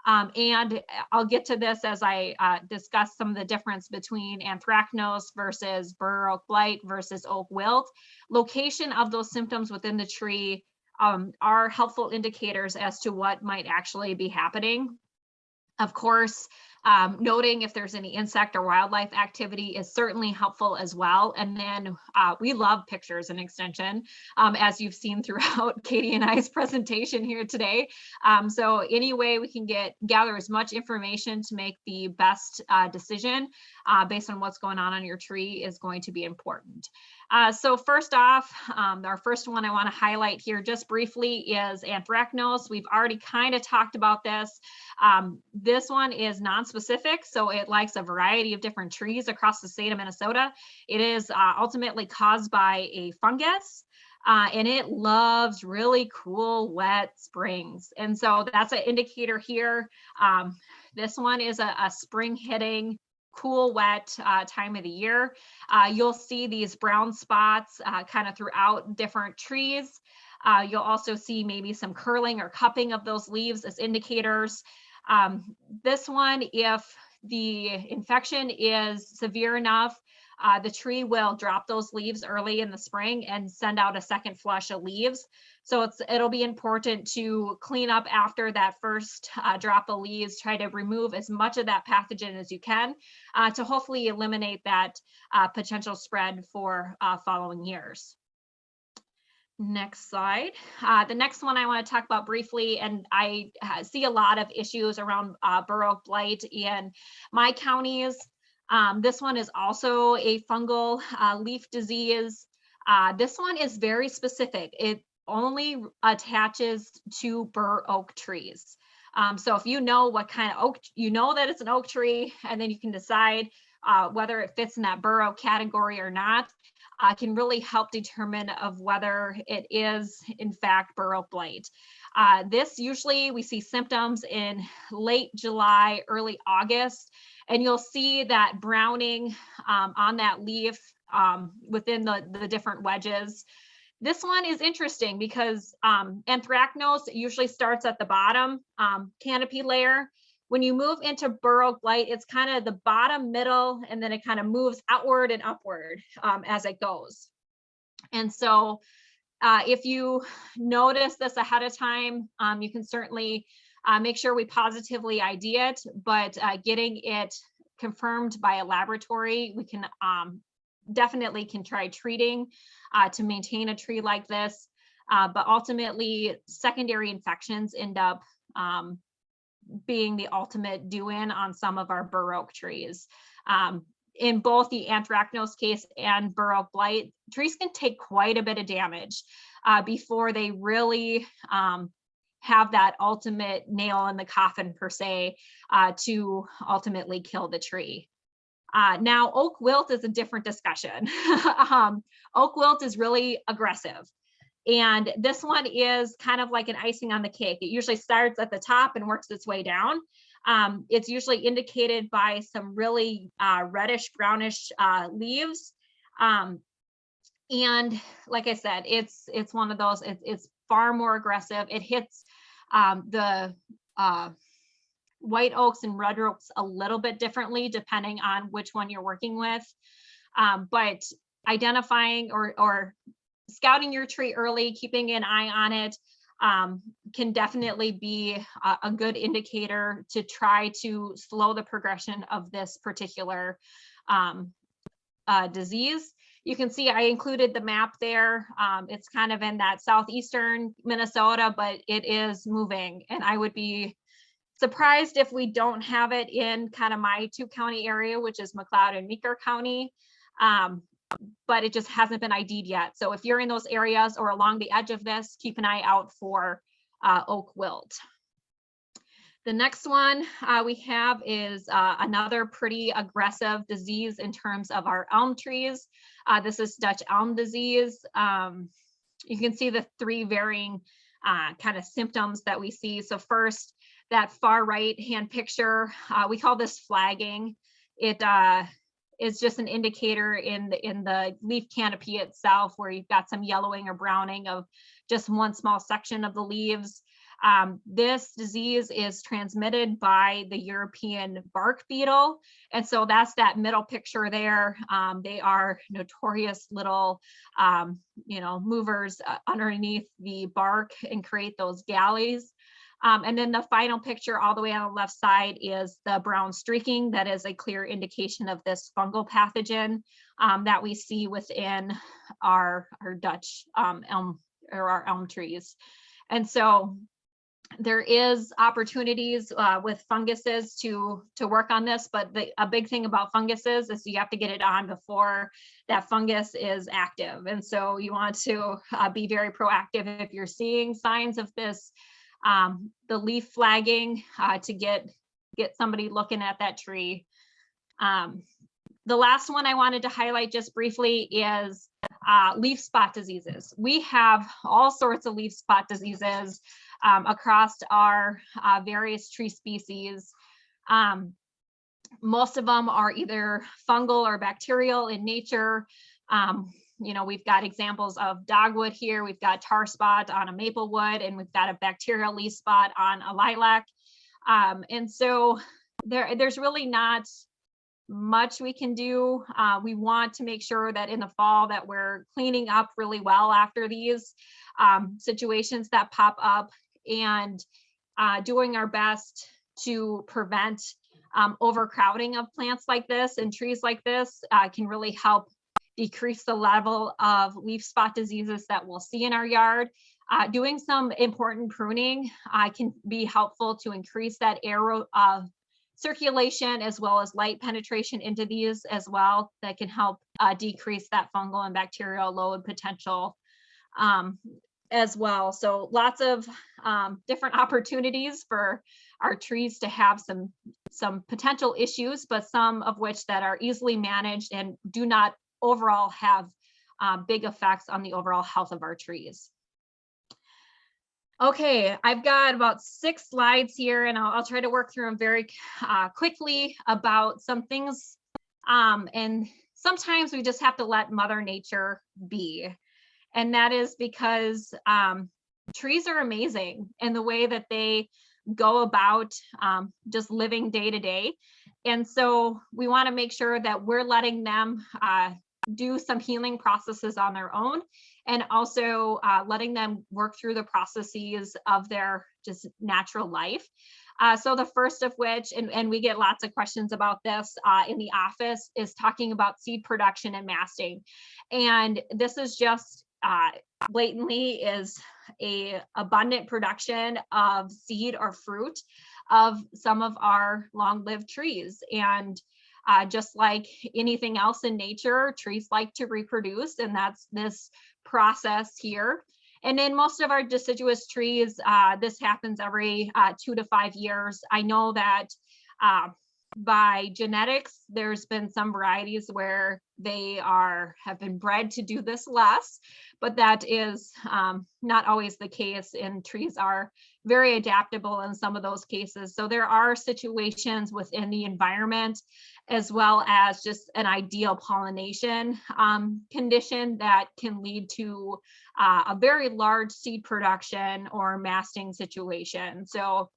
And I'll get to this as I discuss some of the difference between anthracnose versus bur oak blight versus oak wilt. Location of those symptoms within the tree are helpful indicators as to what might actually be happening. Of course, noting if there's any insect or wildlife activity is certainly helpful as well. And then we love pictures in extension, as you've seen throughout Katie and I's presentation here today. So any way we can gather as much information to make the best decision based on what's going on your tree is going to be important. So first off, our first one I want to highlight here just briefly is anthracnose. We've already kind of talked about this. This one is non-specific, so it likes a variety of different trees across the state of Minnesota. It is ultimately caused by a fungus, and it loves really cool, wet springs. And so that's an indicator here. This one is a spring hitting, cool, wet time of the year. You'll see these brown spots kind of throughout different trees. You'll also see maybe some curling or cupping of those leaves as indicators. This one, if the infection is severe enough, the tree will drop those leaves early in the spring and send out a second flush of leaves. So it'll be important to clean up after that first drop of leaves, try to remove as much of that pathogen as you can to hopefully eliminate that potential spread for following years. Next slide. The next one I want to talk about briefly, and I see a lot of issues around bur oak blight in my counties. This one is also a fungal leaf disease. This one is very specific. It only attaches to bur oak trees. So if you know what kind of oak, you know that it's an oak tree, and then you can decide whether it fits in that bur oak category or not. Can really help determine of whether it is in fact bur oak blight. This usually we see symptoms in late July, early August, and you'll see that browning on that leaf within the different wedges. This one is interesting because anthracnose usually starts at the bottom canopy layer. When you move into bur oak blight, it's kind of the bottom, middle, and then it kind of moves outward and upward as it goes. And so if you notice this ahead of time, you can certainly make sure we positively ID it, but getting it confirmed by a laboratory, we can definitely can try treating to maintain a tree like this. But ultimately, secondary infections end up being the ultimate do-in on some of our bur oak trees. In both the anthracnose case and bur oak blight, trees can take quite a bit of damage before they really have that ultimate nail in the coffin per se to ultimately kill the tree. Now, oak wilt is a different discussion. Oak wilt is really aggressive. And this one is kind of like an icing on the cake. It usually starts at the top and works its way down. It's usually indicated by some really reddish brownish leaves. And like I said, it's one of those, it's far more aggressive. It hits the white oaks and red oaks a little bit differently depending on which one you're working with. But identifying or scouting your tree early, keeping an eye on it can definitely be a good indicator to try to slow the progression of this particular disease. You can see I included the map there. It's kind of in that southeastern Minnesota, but it is moving, and I would be surprised if we don't have it in kind of my 2-county area, which is McLeod and Meeker County. But it just hasn't been ID'd yet. So if you're in those areas or along the edge of this, keep an eye out for oak wilt. The next one we have is another pretty aggressive disease in terms of our elm trees. This is Dutch elm disease. You can see the 3 varying kind of symptoms that we see. So first, that far right hand picture, we call this flagging. It is just an indicator in the leaf canopy itself where you've got some yellowing or browning of just one small section of the leaves. This disease is transmitted by the European bark beetle. And so that's that middle picture there. They are notorious little, movers underneath the bark and create those galleys. And then the final picture all the way on the left side is the brown streaking. That is a clear indication of this fungal pathogen that we see within our Dutch elm or our elm trees. And so there is opportunities with funguses to work on this, but a big thing about funguses is you have to get it on before that fungus is active. And so you want to be very proactive if you're seeing signs of this, the leaf flagging to get somebody looking at that tree. The last one I wanted to highlight just briefly is leaf spot diseases. We have all sorts of leaf spot diseases across our various tree species. Most of them are either fungal or bacterial in nature. We've got examples of dogwood here. We've got tar spot on a maple wood, and we've got a bacterial leaf spot on a lilac. And so there's really not much we can do. We want to make sure that in the fall that we're cleaning up really well after these situations that pop up, and doing our best to prevent overcrowding of plants like this and trees like this can really help decrease the level of leaf spot diseases that we'll see in our yard. Doing some important pruning can be helpful to increase that air circulation as well as light penetration into these as well. That can help decrease that fungal and bacterial load potential as well. So lots of different opportunities for our trees to have some potential issues, but some of which that are easily managed and do not overall have big effects on the overall health of our trees. Okay, I've got about 6 slides here, and I'll try to work through them very quickly about some things. And sometimes we just have to let Mother Nature be. And that is because trees are amazing in the way that they go about just living day to day. And so we want to make sure that we're letting them do some healing processes on their own, and also letting them work through the processes of their just natural life. So the first of which, and we get lots of questions about this in the office, is talking about seed production and masting. And this is just blatantly is a abundant production of seed or fruit of some of our long-lived trees. And just like anything else in nature, trees like to reproduce, and that's this process here. And in most of our deciduous trees, this happens every 2 to 5 years. I know that by genetics, there's been some varieties where they have been bred to do this less, but that is not always the case, and trees are very adaptable in some of those cases. So there are situations within the environment, as well as just an ideal pollination condition that can lead to a very large seed production or masting situation. So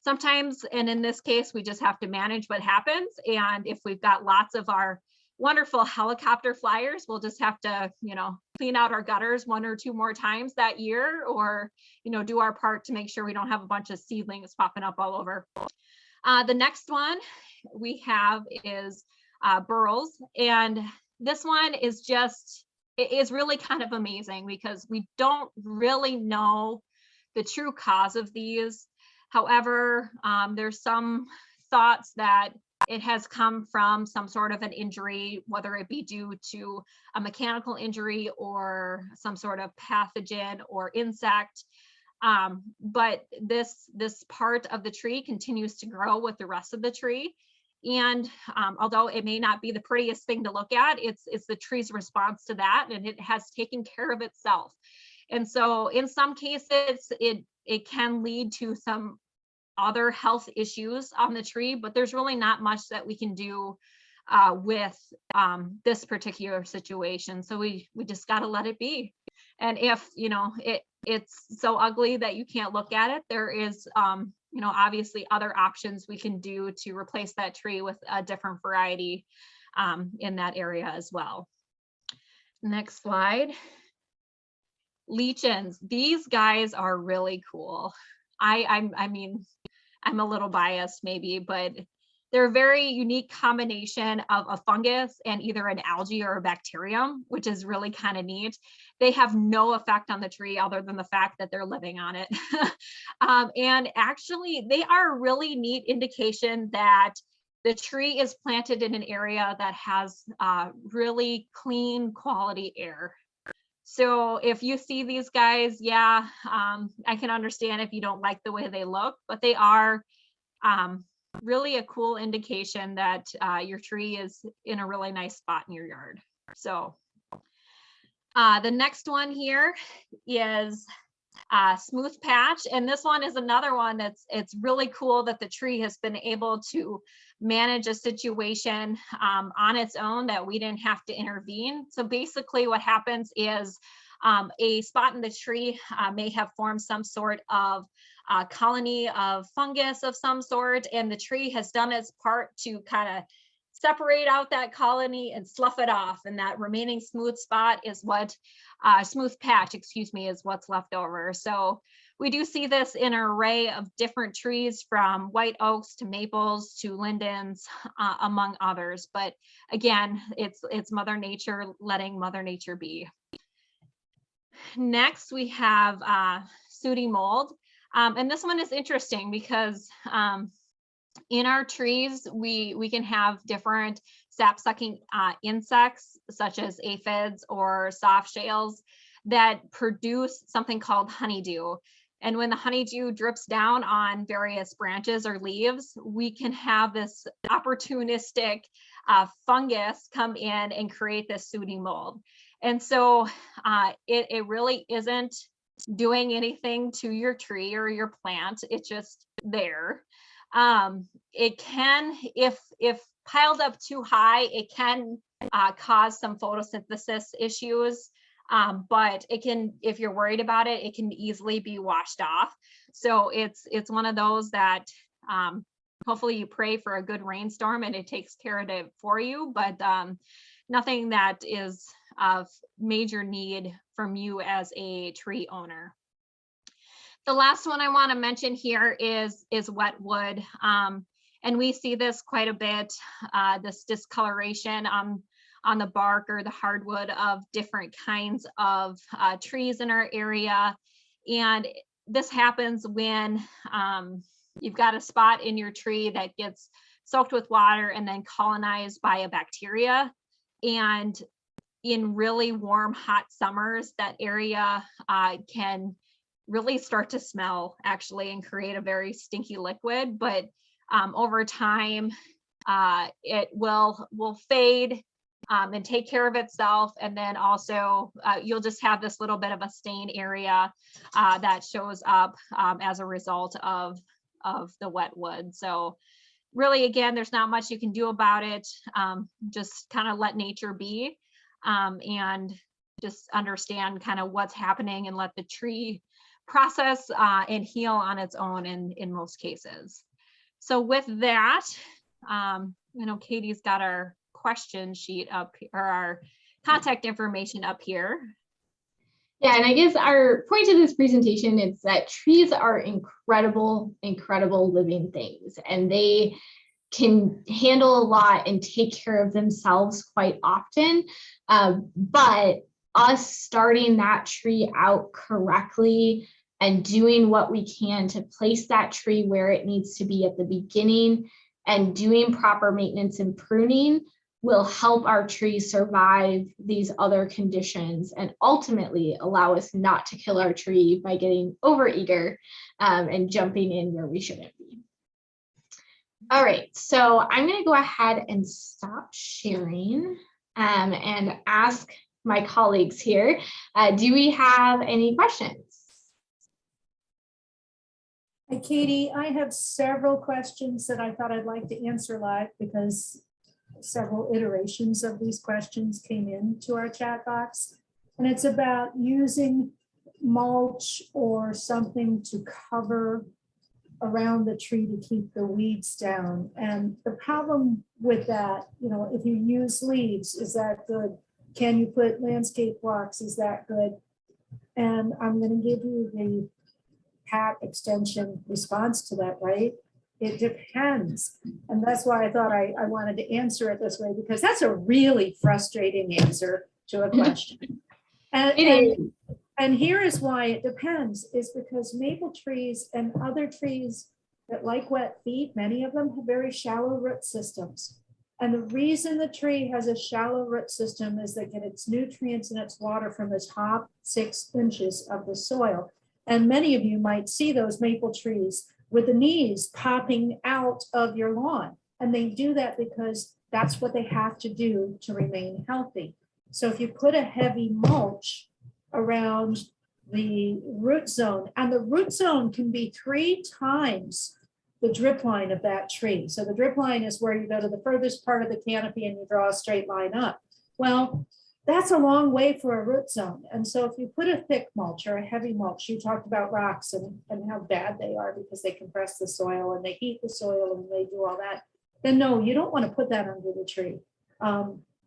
sometimes, and in this case, we just have to manage what happens. And if we've got lots of our wonderful helicopter flyers, we'll just have to, clean out our gutters 1 or 2 more times that year, or, do our part to make sure we don't have a bunch of seedlings popping up all over. The next one we have is burls. And this one is really kind of amazing because we don't really know the true cause of these. However, there's some thoughts that it has come from some sort of an injury, whether it be due to a mechanical injury or some sort of pathogen or insect. But this part of the tree continues to grow with the rest of the tree. And although it may not be the prettiest thing to look at, it's the tree's response to that, and it has taken care of itself. And so in some cases, it can lead to some other health issues on the tree, but there's really not much that we can do with this particular situation. So we just got to let it be. And if it's so ugly that you can't look at it, there is obviously other options we can do to replace that tree with a different variety in that area as well. Next slide. Lichens. These guys are really cool. I mean, I'm a little biased maybe, but they're a very unique combination of a fungus and either an algae or a bacterium, which is really kind of neat. They have no effect on the tree other than the fact that they're living on it. And actually, they are a really neat indication that the tree is planted in an area that has really clean quality air. So if you see these guys, yeah, I can understand if you don't like the way they look, but they are really a cool indication that your tree is in a really nice spot in your yard. So the next one here is smooth patch, and this one is another one it's really cool that the tree has been able to manage a situation on its own, that we didn't have to intervene. So basically what happens is a spot in the tree may have formed some sort of colony of fungus of some sort, and the tree has done its part to kind of separate out that colony and slough it off. And that remaining smooth spot is what, smooth patch, excuse me, is what's left over. So we do see this in an array of different trees, from white oaks to maples to lindens, among others. But again, it's Mother Nature letting Mother Nature be. Next, we have sooty mold. And this one is interesting because in our trees, we can have different sap-sucking insects, such as aphids or soft shales, that produce something called honeydew. And when the honeydew drips down on various branches or leaves, we can have this opportunistic fungus come in and create this sooty mold. And so it really isn't doing anything to your tree or your plant. It's just there. It can, if piled up too high, it can cause some photosynthesis issues. But it can, if you're worried about it, it can easily be washed off. So it's one of those that hopefully you pray for a good rainstorm and it takes care of it for you, but nothing that is of major need from you as a tree owner. The last one I want to mention here is wet wood. And we see this quite a bit, this discoloration on the bark or the hardwood of different kinds of trees in our area. And this happens when you've got a spot in your tree that gets soaked with water and then colonized by a bacteria. And in really warm, hot summers, that area can really start to smell actually and create a very stinky liquid. But over time, it will fade and take care of itself. And then also you'll just have this little bit of a stain area that shows up as a result of the wet wood. So really, again, there's not much you can do about it. Just kind of let nature be and just understand kind of what's happening and let the tree process and heal on its own in most cases. So with that, you know, Katie's got our question sheet up, or our contact information up here. Yeah, and I guess our point of this presentation is that trees are incredible, incredible living things, and they can handle a lot and take care of themselves quite often. But us starting that tree out correctly and doing what we can to place that tree where it needs to be at the beginning and doing proper maintenance and pruning will help our tree survive these other conditions and ultimately allow us not to kill our tree by getting overeager and jumping in where we shouldn't be. All right, so I'm going to go ahead and stop sharing and ask my colleagues here, do we have any questions? Hey, Katie, I have several questions that I thought I'd like to answer live because several iterations of these questions came into our chat box. And it's about using mulch or something to cover around the tree to keep the weeds down. And the problem with that, you know, if you use leaves, is that good? Can you put landscape blocks? Is that good? And I'm going to give you the Pat extension response to that, right? It depends. And that's why I thought I wanted to answer it this way, because that's a really frustrating answer to a question. And here is why it depends, is because maple trees and other trees that like wet feet, many of them have very shallow root systems. And the reason the tree has a shallow root system is that it gets its nutrients and its water from the top 6 inches of the soil. And many of you might see those maple trees with the knees popping out of your lawn. And they do that because that's what they have to do to remain healthy. So if you put a heavy mulch around the root zone, and the root zone can be 3 times the drip line of that tree. So the drip line is where you go to the furthest part of the canopy and you draw a straight line up. Well, that's a long way for a root zone. And so if you put a thick mulch or a heavy mulch, you talked about rocks and how bad they are because they compress the soil and they heat the soil and they do all that. then no, you don't want to put that under the tree.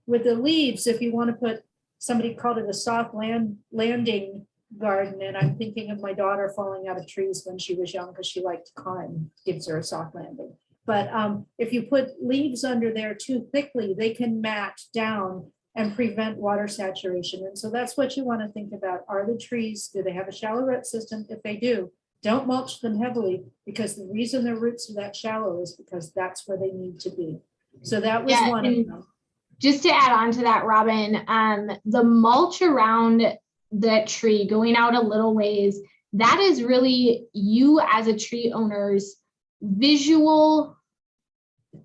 With the leaves, if you want to put, somebody called it a soft landing garden, and I'm thinking of my daughter falling out of trees when she was young because she liked to climb, gives her a soft landing. But if you put leaves under there too thickly, they can mat down and prevent water saturation. And so that's what you want to think about. Are the trees, do they have a shallow root system? If they do, don't mulch them heavily, because the reason their roots are that shallow is because that's where they need to be. So that was Yeah, one of them. Just to add on to that, Robin, the mulch around that tree going out a little ways, that is really you as a tree owner's visual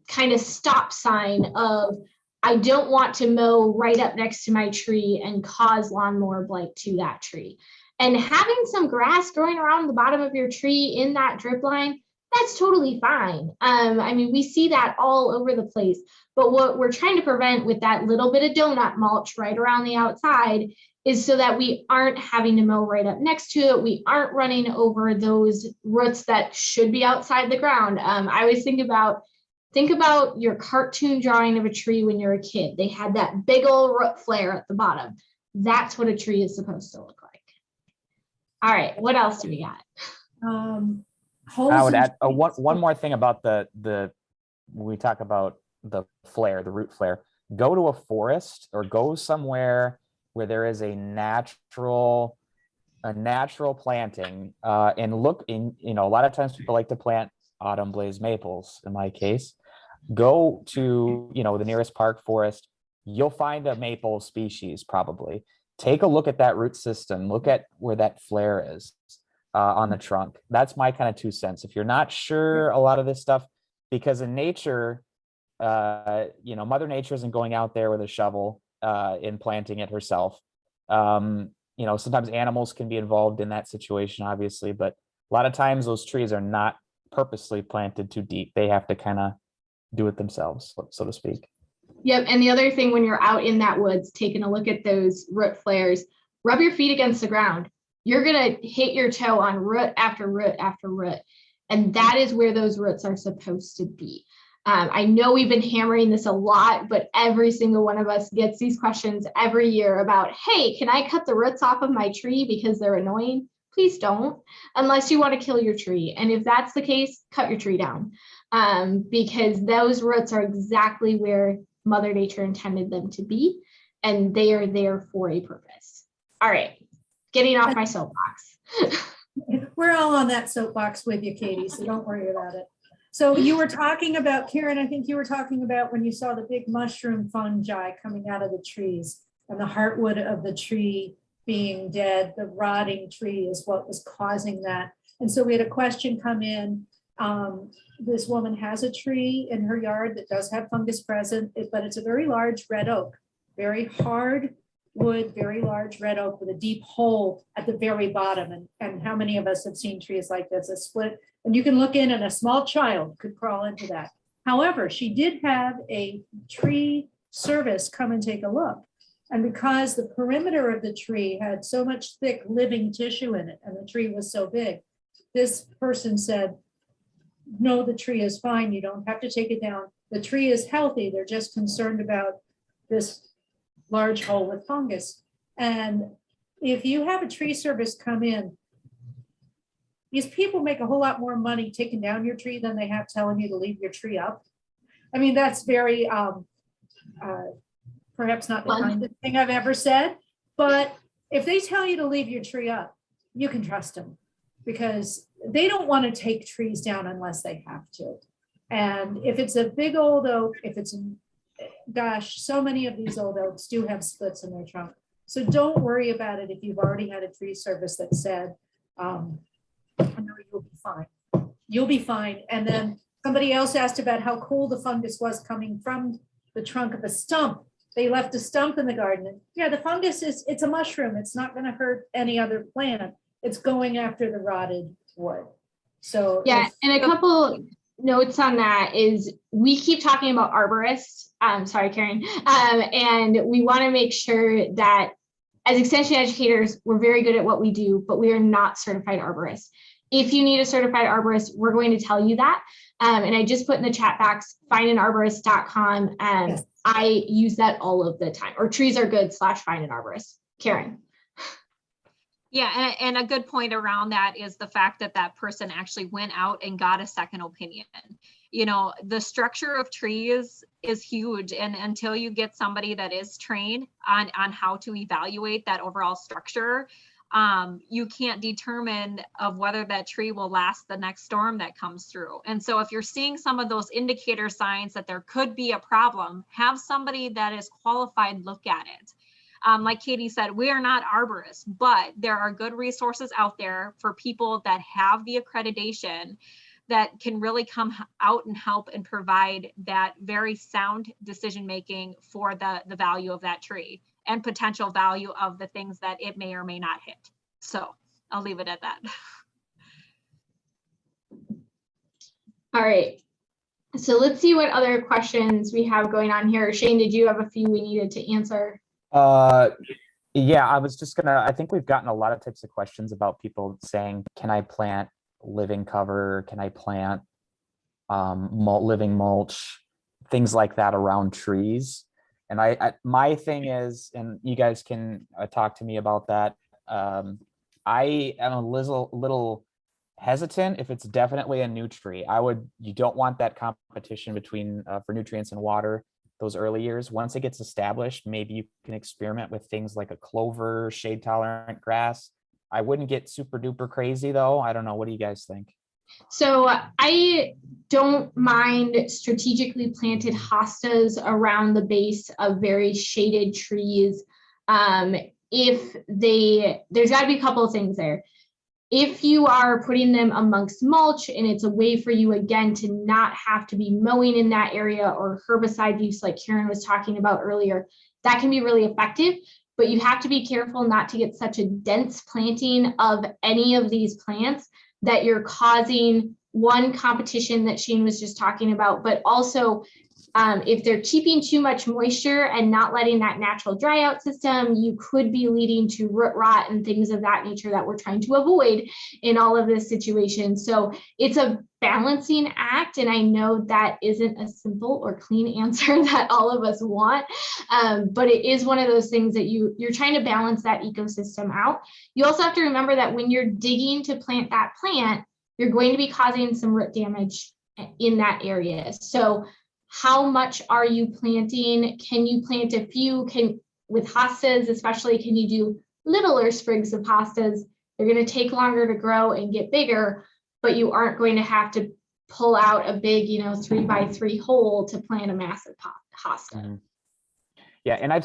kind of stop sign of, I don't want to mow right up next to my tree and cause lawnmower blight to that tree. And having some grass growing around the bottom of your tree in that drip line, that's totally fine. I mean, we see that all over the place. But what we're trying to prevent with that little bit of donut mulch right around the outside is so that we aren't having to mow right up next to it. We aren't running over those roots that should be outside the ground. I always think about your cartoon drawing of a tree when you're a kid. They had that big old root flare at the bottom. That's what a tree is supposed to look like. All right, what else do we got? I would add one more thing about the when we talk about the flare, the root flare. Go to a forest or go somewhere where there is a natural planting, and look in. A lot of times people like to plant autumn blaze maples. In my case, go to the nearest park forest. You'll find a maple species probably. Take a look at that root system. Look at where that flare is on the trunk. That's my kind of 2 cents. If you're not sure a lot of this stuff, because in nature, Mother Nature isn't going out there with a shovel and planting it herself. Sometimes animals can be involved in that situation, obviously, but a lot of times those trees are not purposely planted too deep. They have to kind of do it themselves, so to speak. Yep. And the other thing, when you're out in that woods, taking a look at those root flares, rub your feet against the ground. You're going to hit your toe on root after root after root. And that is where those roots are supposed to be. I know we've been hammering this a lot, but every single one of us gets these questions every year about, hey, can I cut the roots off of my tree because they're annoying? Please don't, unless you want to kill your tree. And if that's the case, cut your tree down, because those roots are exactly where Mother Nature intended them to be, and they are there for a purpose. All right, getting off my soapbox. We're all on that soapbox with you, Katie, so don't worry about it. So you were talking about, Karen, I think you were talking about when you saw the big mushroom fungi coming out of the trees and the heartwood of the tree being dead, the rotting tree is what was causing that. And so we had a question come in. This woman has a tree in her yard that does have fungus present, but it's a very large red oak, very hard wood, very large red oak with a deep hole at the very bottom. And how many of us have seen trees like this, a split, and you can look in and a small child could crawl into that. However, she did have a tree service come and take a look. And because the perimeter of the tree had so much thick living tissue in it, and the tree was so big, this person said, no, the tree is fine. You don't have to take it down. The tree is healthy. They're just concerned about this large hole with fungus. And if you have a tree service come in, these people make a whole lot more money taking down your tree than they have telling you to leave your tree up. I mean, that's very, perhaps not the kindest thing I've ever said, but if they tell you to leave your tree up, you can trust them, because they don't want to take trees down unless they have to. And if it's a big old oak, gosh, so many of these old oaks do have splits in their trunk. So don't worry about it if you've already had a tree service that said, no, you'll be fine. You'll be fine. And then somebody else asked about how cool the fungus was coming from the trunk of a stump. They left a stump in the garden. And yeah, the fungus it's a mushroom. It's not going to hurt any other plant. It's going after the rotted wood. So yeah, and a couple notes on that is we keep talking about arborists. Sorry, Karen. And we want to make sure that as extension educators, we're very good at what we do, but we are not certified arborists. if you need a certified arborist, we're going to tell you that. And I just put in the chat box, findandarborist.com. Yes. I use that all of the time, or treesaregood/find an arborist. Karen. Yeah, and a good point around that is the fact that that person actually went out and got a second opinion. You know, the structure of trees is huge, and until you get somebody that is trained on how to evaluate that overall structure, you can't determine of whether that tree will last the next storm that comes through. And so if you're seeing some of those indicator signs that there could be a problem, have somebody that is qualified look at it. Like Katie said, we are not arborists, but there are good resources out there for people that have the accreditation that can really come out and help and provide that very sound decision making for the value of that tree and potential value of the things that it may or may not hit. So I'll leave it at that. All right. So let's see what other questions we have going on here. Shane, did you have a few we needed to answer? Yeah, I was just I think we've gotten a lot of types of questions about people saying, can I plant living cover? Can I plant living mulch? Things like that around trees. And my thing is, and you guys can talk to me about that. I am a little hesitant if it's definitely a new tree. You don't want that competition between for nutrients and water those early years. Once it gets established, maybe you can experiment with things like a clover, shade tolerant grass. I wouldn't get super duper crazy though. I don't know. What do you guys think? So I don't mind strategically planted hostas around the base of very shaded trees. There's got to be a couple of things there. If you are putting them amongst mulch and it's a way for you, again, to not have to be mowing in that area or herbicide use like Karen was talking about earlier, that can be really effective. But you have to be careful not to get such a dense planting of any of these plants that you're causing one competition that Shane was just talking about, but also if they're keeping too much moisture and not letting that natural dry out system, you could be leading to root rot and things of that nature that we're trying to avoid in all of this situation. So it's a balancing act. And I know that isn't a simple or clean answer that all of us want, but it is one of those things that you're trying to balance that ecosystem out. You also have to remember that when you're digging to plant that plant, you're going to be causing some root damage in that area. So how much are you planting? Can you plant a few? With hostas, especially, can you do littler sprigs of hostas? They're going to take longer to grow and get bigger, but you aren't going to have to pull out a big, 3x3 hole to plant a massive hosta. Mm-hmm. Yeah, and I've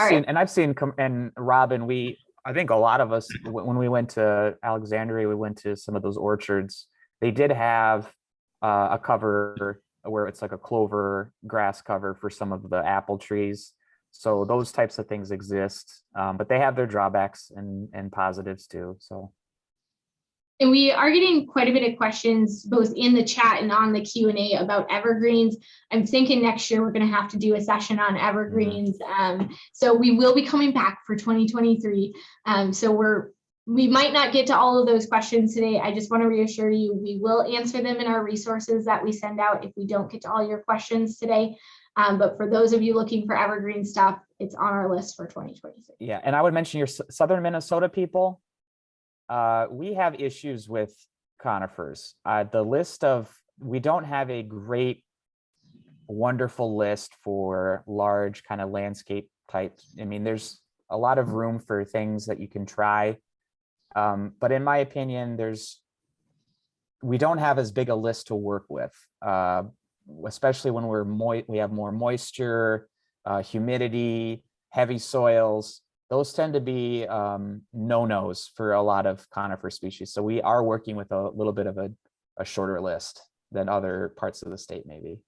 seen, and Robin, I think a lot of us, when we went to Alexandria, we went to some of those orchards. They did have a cover where it's like a clover grass cover for some of the apple trees. So those types of things exist, but they have their drawbacks and positives too. So. And we are getting quite a bit of questions both in the chat and on the Q&A about evergreens. I'm thinking next year we're going to have to do a session on evergreens. So we will be coming back for 2023. So we might not get to all of those questions today. I just want to reassure you, we will answer them in our resources that we send out if we don't get to all your questions today. But for those of you looking for evergreen stuff, it's on our list for 2023. Yeah, and I would mention your Southern Minnesota people. We have issues with conifers. We don't have a great, wonderful list for large kind of landscape types. I mean, there's a lot of room for things that you can try. But in my opinion, we don't have as big a list to work with, especially when we have more moisture, humidity, heavy soils. Those tend to be no-nos for a lot of conifer species. So we are working with a little bit of a shorter list than other parts of the state, maybe.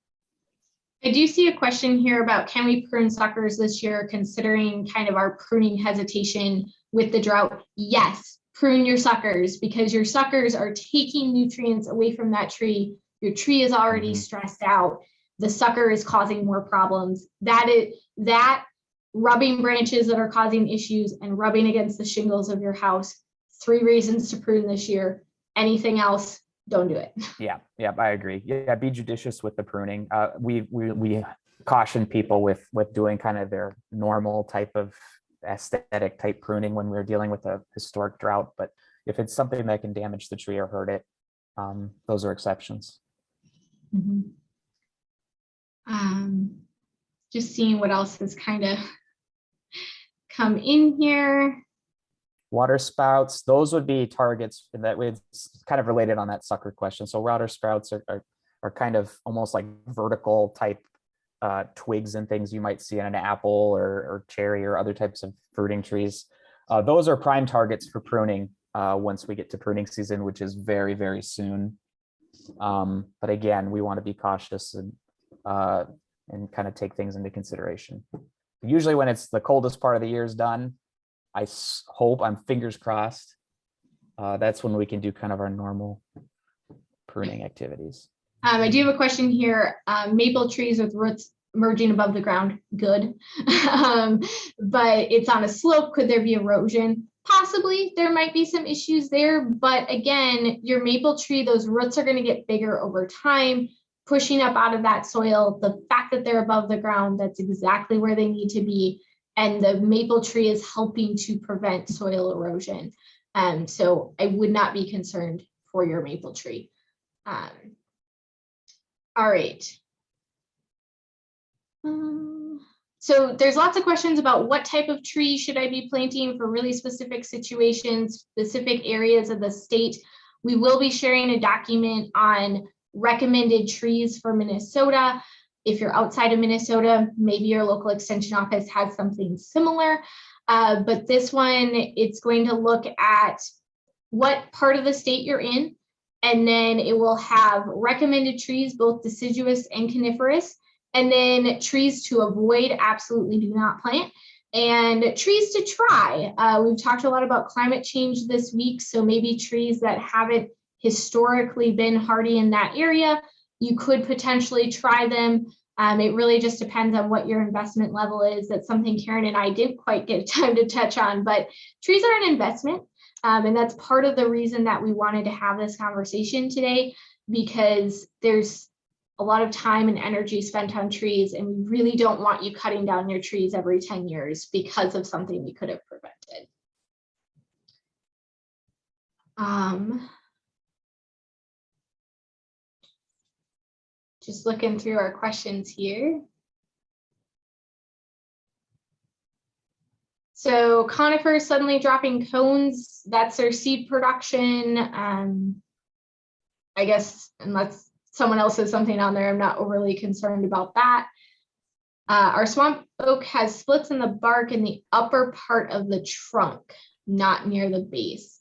I do see a question here about, can we prune suckers this year, considering kind of our pruning hesitation with the drought? Yes. Prune your suckers, because your suckers are taking nutrients away from that tree. Your tree is already stressed out. The sucker is causing more problems. That rubbing branches that are causing issues and rubbing against the shingles of your house. 3 reasons to prune this year. Anything else, don't do it. Yeah, I agree. Yeah, be judicious with the pruning. We caution people with doing kind of their normal type of aesthetic type pruning when we're dealing with a historic drought. But if it's something that can damage the tree or hurt it, those are exceptions. Mhm. Just seeing what else has kind of come in here. Water spouts, those would be targets that it's kind of related on that sucker question. So water spouts are kind of almost like vertical type twigs and things you might see in an apple or cherry or other types of fruiting trees. Those are prime targets for pruning once we get to pruning season, which is very, very soon. But again, we want to be cautious and kind of take things into consideration. Usually when it's the coldest part of the year is done, I hope, I'm fingers crossed, that's when we can do kind of our normal pruning activities. I do have a question here. Maple trees with roots merging above the ground, good. But it's on a slope. Could there be erosion? Possibly. There might be some issues there. But again, your maple tree, those roots are going to get bigger over time, pushing up out of that soil. The fact that they're above the ground, that's exactly where they need to be. And the maple tree is helping to prevent soil erosion. So I would not be concerned for your maple tree. All right. So there's lots of questions about what type of tree should I be planting for really specific situations, specific areas of the state. We will be sharing a document on recommended trees for Minnesota. If you're outside of Minnesota, maybe your local extension office has something similar. But this one, it's going to look at what part of the state you're in, and then it will have recommended trees, both deciduous and coniferous, and then trees to avoid, absolutely do not plant, and trees to try. We've talked a lot about climate change this week, so maybe trees that haven't historically been hardy in that area, you could potentially try them. It really just depends on what your investment level is. That's something Karen and I didn't quite get time to touch on, but trees are an investment. And that's part of the reason that we wanted to have this conversation today, because there's a lot of time and energy spent on trees, and we really don't want you cutting down your trees every 10 years because of something we could have prevented. Just looking through our questions here. So conifers suddenly dropping cones, that's their seed production. I guess unless someone else says something on there, I'm not overly concerned about that. Our swamp oak has splits in the bark in the upper part of the trunk, not near the base.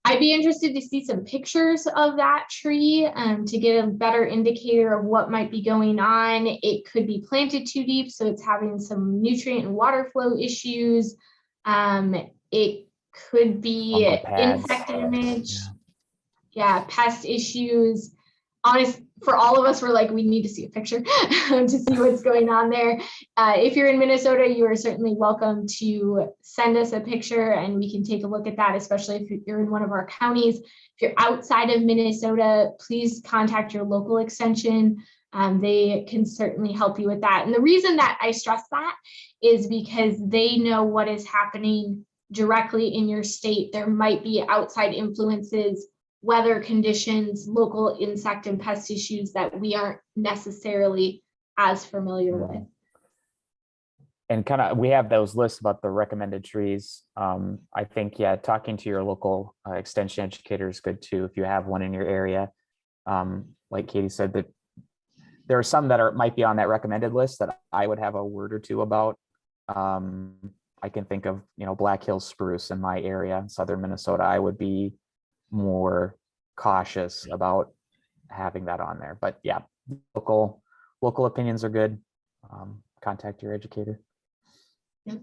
I'd be interested to see some pictures of that tree to get a better indicator of what might be going on. It could be planted too deep, so it's having some nutrient and water flow issues. It could be insect damage. Yeah, pest issues. Honest, for all of us, we're like, we need to see a picture to see what's going on there. If you're in Minnesota, you are certainly welcome to send us a picture and we can take a look at that, especially if you're in one of our counties. If you're outside of Minnesota, please contact your local extension. They can certainly help you with that. And the reason that I stress that is because they know what is happening directly in your state. There might be outside influences, weather conditions, local insect and pest issues that we aren't necessarily as familiar with. And kind of, we have those lists about the recommended trees. I think, yeah, talking to your local extension educator is good too, if you have one in your area. Like Katie said, that there are some that might be on that recommended list that I would have a word or two about. I can think of, Black Hills spruce in my area in southern Minnesota. I would be more cautious about having that on there, but yeah, local opinions are good. Contact your educator. Yep.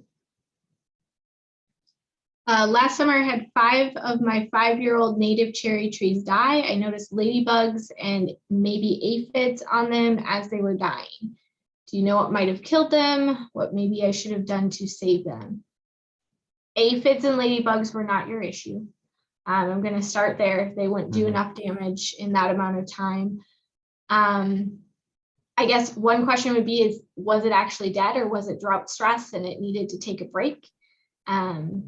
Last summer I had 5 of my 5-year-old native cherry trees die. I noticed ladybugs and maybe aphids on them as they were dying. Do you know what might have killed them? What maybe I should have done to save them? Aphids and ladybugs were not your issue. I'm going to start there. They wouldn't do Mhm. enough damage in that amount of time. I guess one question would be is, was it actually dead or was it drought stress and it needed to take a break? Hard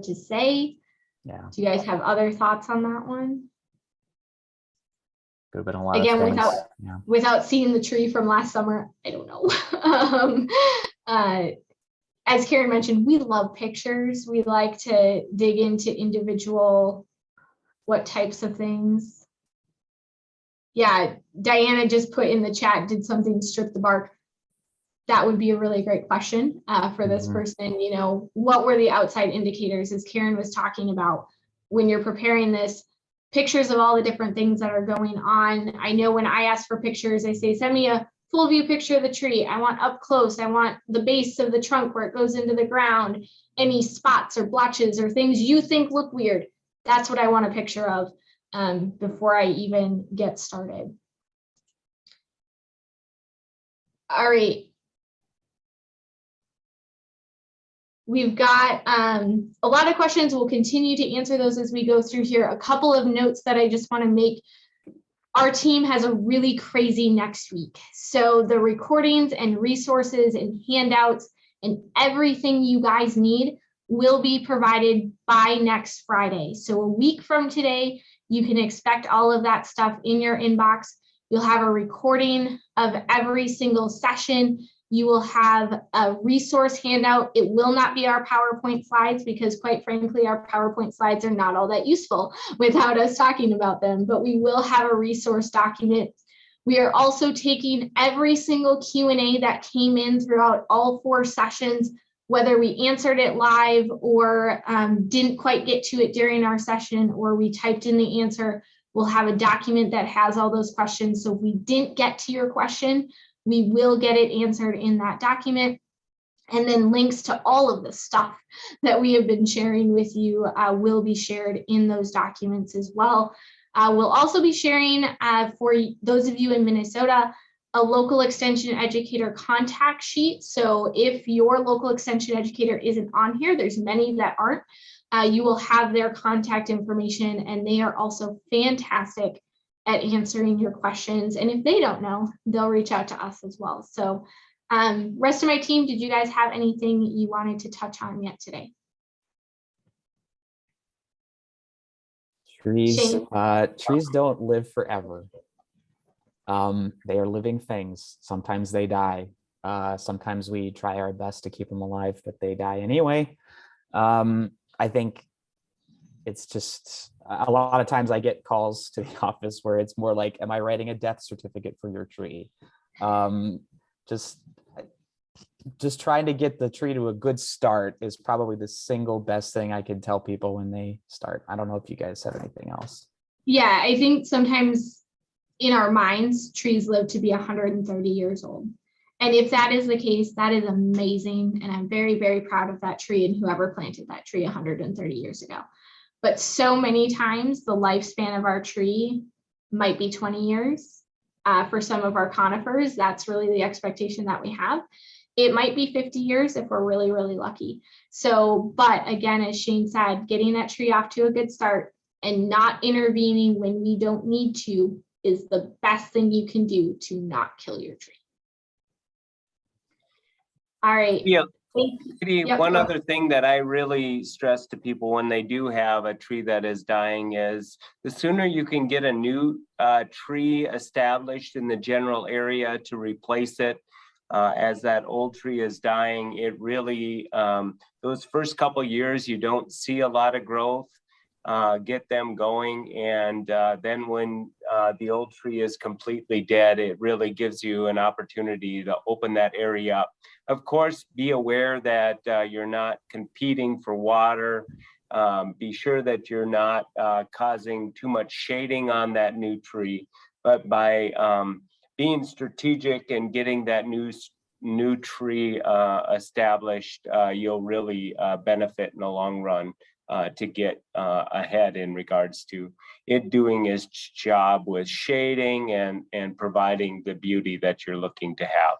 to say. Yeah, Do you guys have other thoughts on that one? could have been a lot Again, of things. Yeah. without seeing the tree from last summer, I don't know. As Karen mentioned, we love pictures. We like to dig into individual, what types of things. Yeah, Diana just put in the chat, did something strip the bark? That would be a really great question for this Mhm. person. You know, what were the outside indicators, as Karen was talking about, when you're preparing this, pictures of all the different things that are going on. I know when I ask for pictures, I say, send me a full view picture of the tree. I want up close. I want the base of the trunk where it goes into the ground, any spots or blotches or things you think look weird. That's what I want a picture of before I even get started. All right. We've got a lot of questions. We'll continue to answer those as we go through here. A couple of notes that I just want to make. Our team has a really crazy next week. So the recordings and resources and handouts and everything you guys need will be provided by next Friday. So a week from today, you can expect all of that stuff in your inbox. You'll have a recording of every single session. You will have a resource handout. It will not be our PowerPoint slides because, quite frankly, our PowerPoint slides are not all that useful without us talking about them, but we will have a resource document. We are also taking every single Q&A that came in throughout all 4 sessions, whether we answered it live or didn't quite get to it during our session, or we typed in the answer. We'll have a document that has all those questions. So if we didn't get to your question, we will get it answered in that document. And then links to all of the stuff that we have been sharing with you will be shared in those documents as well. We'll also be sharing for those of you in Minnesota, a local extension educator contact sheet. So if your local extension educator isn't on here, there's many that aren't, you will have their contact information, and they are also fantastic at answering your questions. And if they don't know, they'll reach out to us as well. So rest of my team, did you guys have anything you wanted to touch on yet today? Trees, Shane? trees don't live forever. They are living things. Sometimes they die. Sometimes we try our best to keep them alive, but they die anyway. I think it's just a lot of times I get calls to the office where it's more like, am I writing a death certificate for your tree? Just trying to get the tree to a good start is probably the single best thing I can tell people when they start. I don't know if you guys have anything else. Yeah, I think sometimes in our minds, trees live to be 130 years old. And if that is the case, that is amazing. And I'm very, very proud of that tree and whoever planted that tree 130 years ago. But so many times the lifespan of our tree might be 20 years. For some of our conifers, that's really the expectation that we have. It might be 50 years if we're really, really lucky. So, but again, as Shane said, getting that tree off to a good start and not intervening when we don't need to is the best thing you can do to not kill your tree. All right. Yeah. Yep. One other thing that I really stress to people when they do have a tree that is dying is the sooner you can get a new tree established in the general area to replace it as that old tree is dying, it really, those first couple years, you don't see a lot of growth. Get them going, and then when the old tree is completely dead, it really gives you an opportunity to open that area up. Of course, be aware that you're not competing for water. Be sure that you're not causing too much shading on that new tree, but by being strategic and getting that new tree established, you'll really benefit in the long run. To get ahead in regards to it doing its job with shading and providing the beauty that you're looking to have.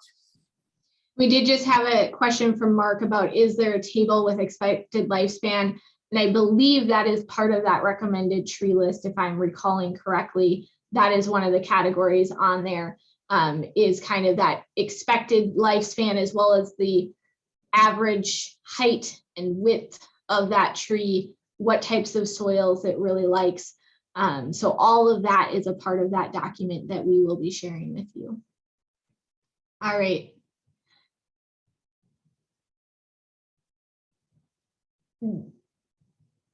We did just have a question from Mark about, is there a table with expected lifespan? And I believe that is part of that recommended tree list, if I'm recalling correctly. That is one of the categories on there, is kind of that expected lifespan, as well as the average height and width of that tree, what types of soils it really likes. So all of that is a part of that document that we will be sharing with you. All right.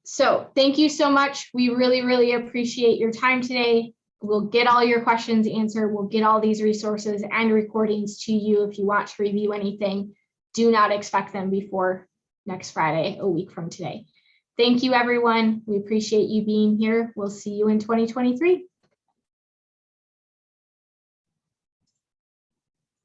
So thank you so much. We really, really appreciate your time today. We'll get all your questions answered. We'll get all these resources and recordings to you if you want to review anything. Do not expect them before next Friday, a week from today. Thank you, everyone. We appreciate you being here. We'll see you in 2023.